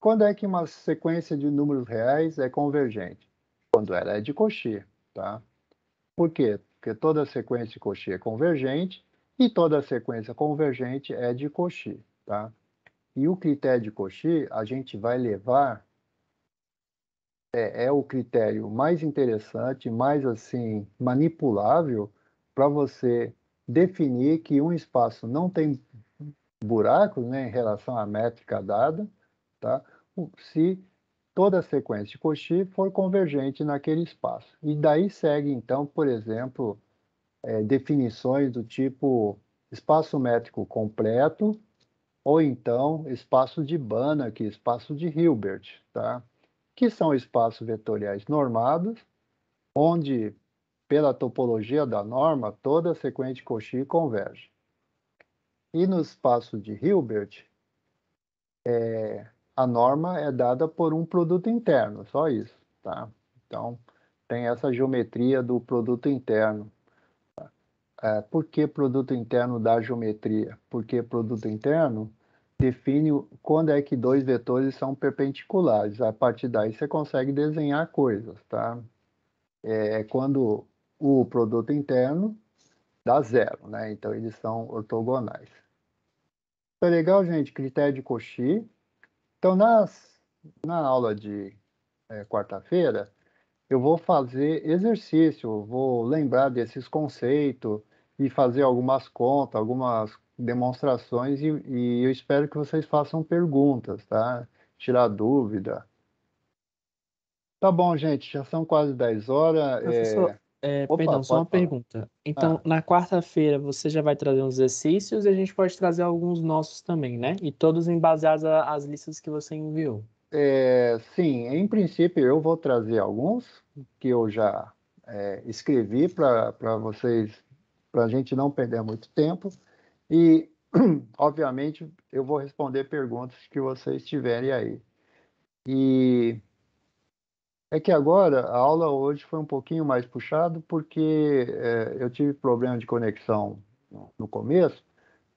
A: Quando é que uma sequência de números reais é convergente? Quando ela é de Cauchy, tá? Por quê? Porque toda sequência de Cauchy é convergente e toda sequência convergente é de Cauchy, tá? E o critério de Cauchy a gente vai levar o critério mais interessante, mais assim manipulável para você definir que um espaço não tem buracos, né, em relação à métrica dada, tá? Se toda a sequência de Cauchy for convergente naquele espaço. E daí segue então, por exemplo, definições do tipo espaço métrico completo ou então espaço de Banach, espaço de Hilbert, tá? Que são espaços vetoriais normados, onde, pela topologia da norma, toda a sequência de Cauchy converge. E no espaço de Hilbert, a norma é dada por um produto interno, só isso, tá? Então, tem essa geometria do produto interno. Por que produto interno dá geometria? Porque produto interno define quando é que dois vetores são perpendiculares. A partir daí você consegue desenhar coisas, tá? É quando o produto interno dá zero, né? Então eles são ortogonais. Tá legal, gente? Critério de Cauchy. Então na aula de quarta-feira eu vou fazer exercício, vou lembrar desses conceitos e fazer algumas contas, algumas demonstrações e eu espero que vocês façam perguntas, tá? Tirar dúvida. Tá bom, gente, já são quase 10 horas.
B: Professor,
A: Opa,
B: perdão, só uma
A: pode falar.
B: pergunta. Então,
A: Ah,
B: na quarta-feira você já vai trazer uns exercícios e a gente pode trazer alguns nossos também, né? E todos baseados às listas que você enviou.
A: sim, em princípio eu vou trazer alguns que eu já escrevi para vocês, para a gente não perder muito tempo. E, obviamente, eu vou responder perguntas que vocês tiverem aí. E é que agora a aula hoje foi um pouquinho mais puxado porque eu tive problema de conexão no começo,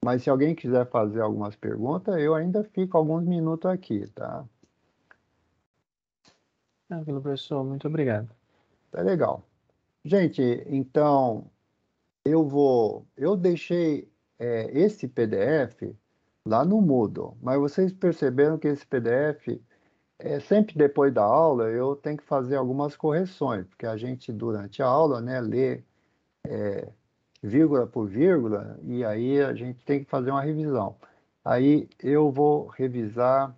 A: mas se alguém quiser fazer algumas perguntas, eu ainda fico alguns minutos aqui, tá?
B: Tranquilo, professor. Muito obrigado.
A: Tá legal. Gente, então eu deixei esse PDF lá no Moodle, mas vocês perceberam que esse PDF sempre depois da aula eu tenho que fazer algumas correções, porque a gente durante a aula, né, lê vírgula por vírgula e aí a gente tem que fazer uma revisão. Aí eu vou revisar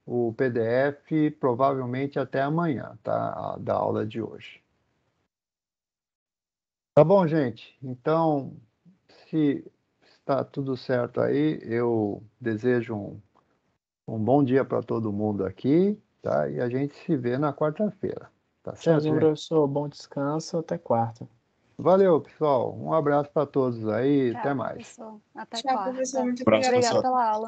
A: o PDF provavelmente até amanhã, tá? Da aula de hoje. Tá bom, gente? Então, se está tudo certo aí, eu desejo um bom dia para todo mundo aqui, tá? E a gente se vê na quarta-feira. Tá certo,
B: Tchauzinho,
A: gente?
B: professor. Bom descanso. Até quarta.
A: Valeu, pessoal. Um abraço para todos aí. Até
C: Tchau,
A: mais.
C: professor. Até
D: Tchau,
C: quarta.
D: professor. Muito
E: Abraço,
D: obrigada.
C: Obrigada
E: pessoal.
C: pela aula.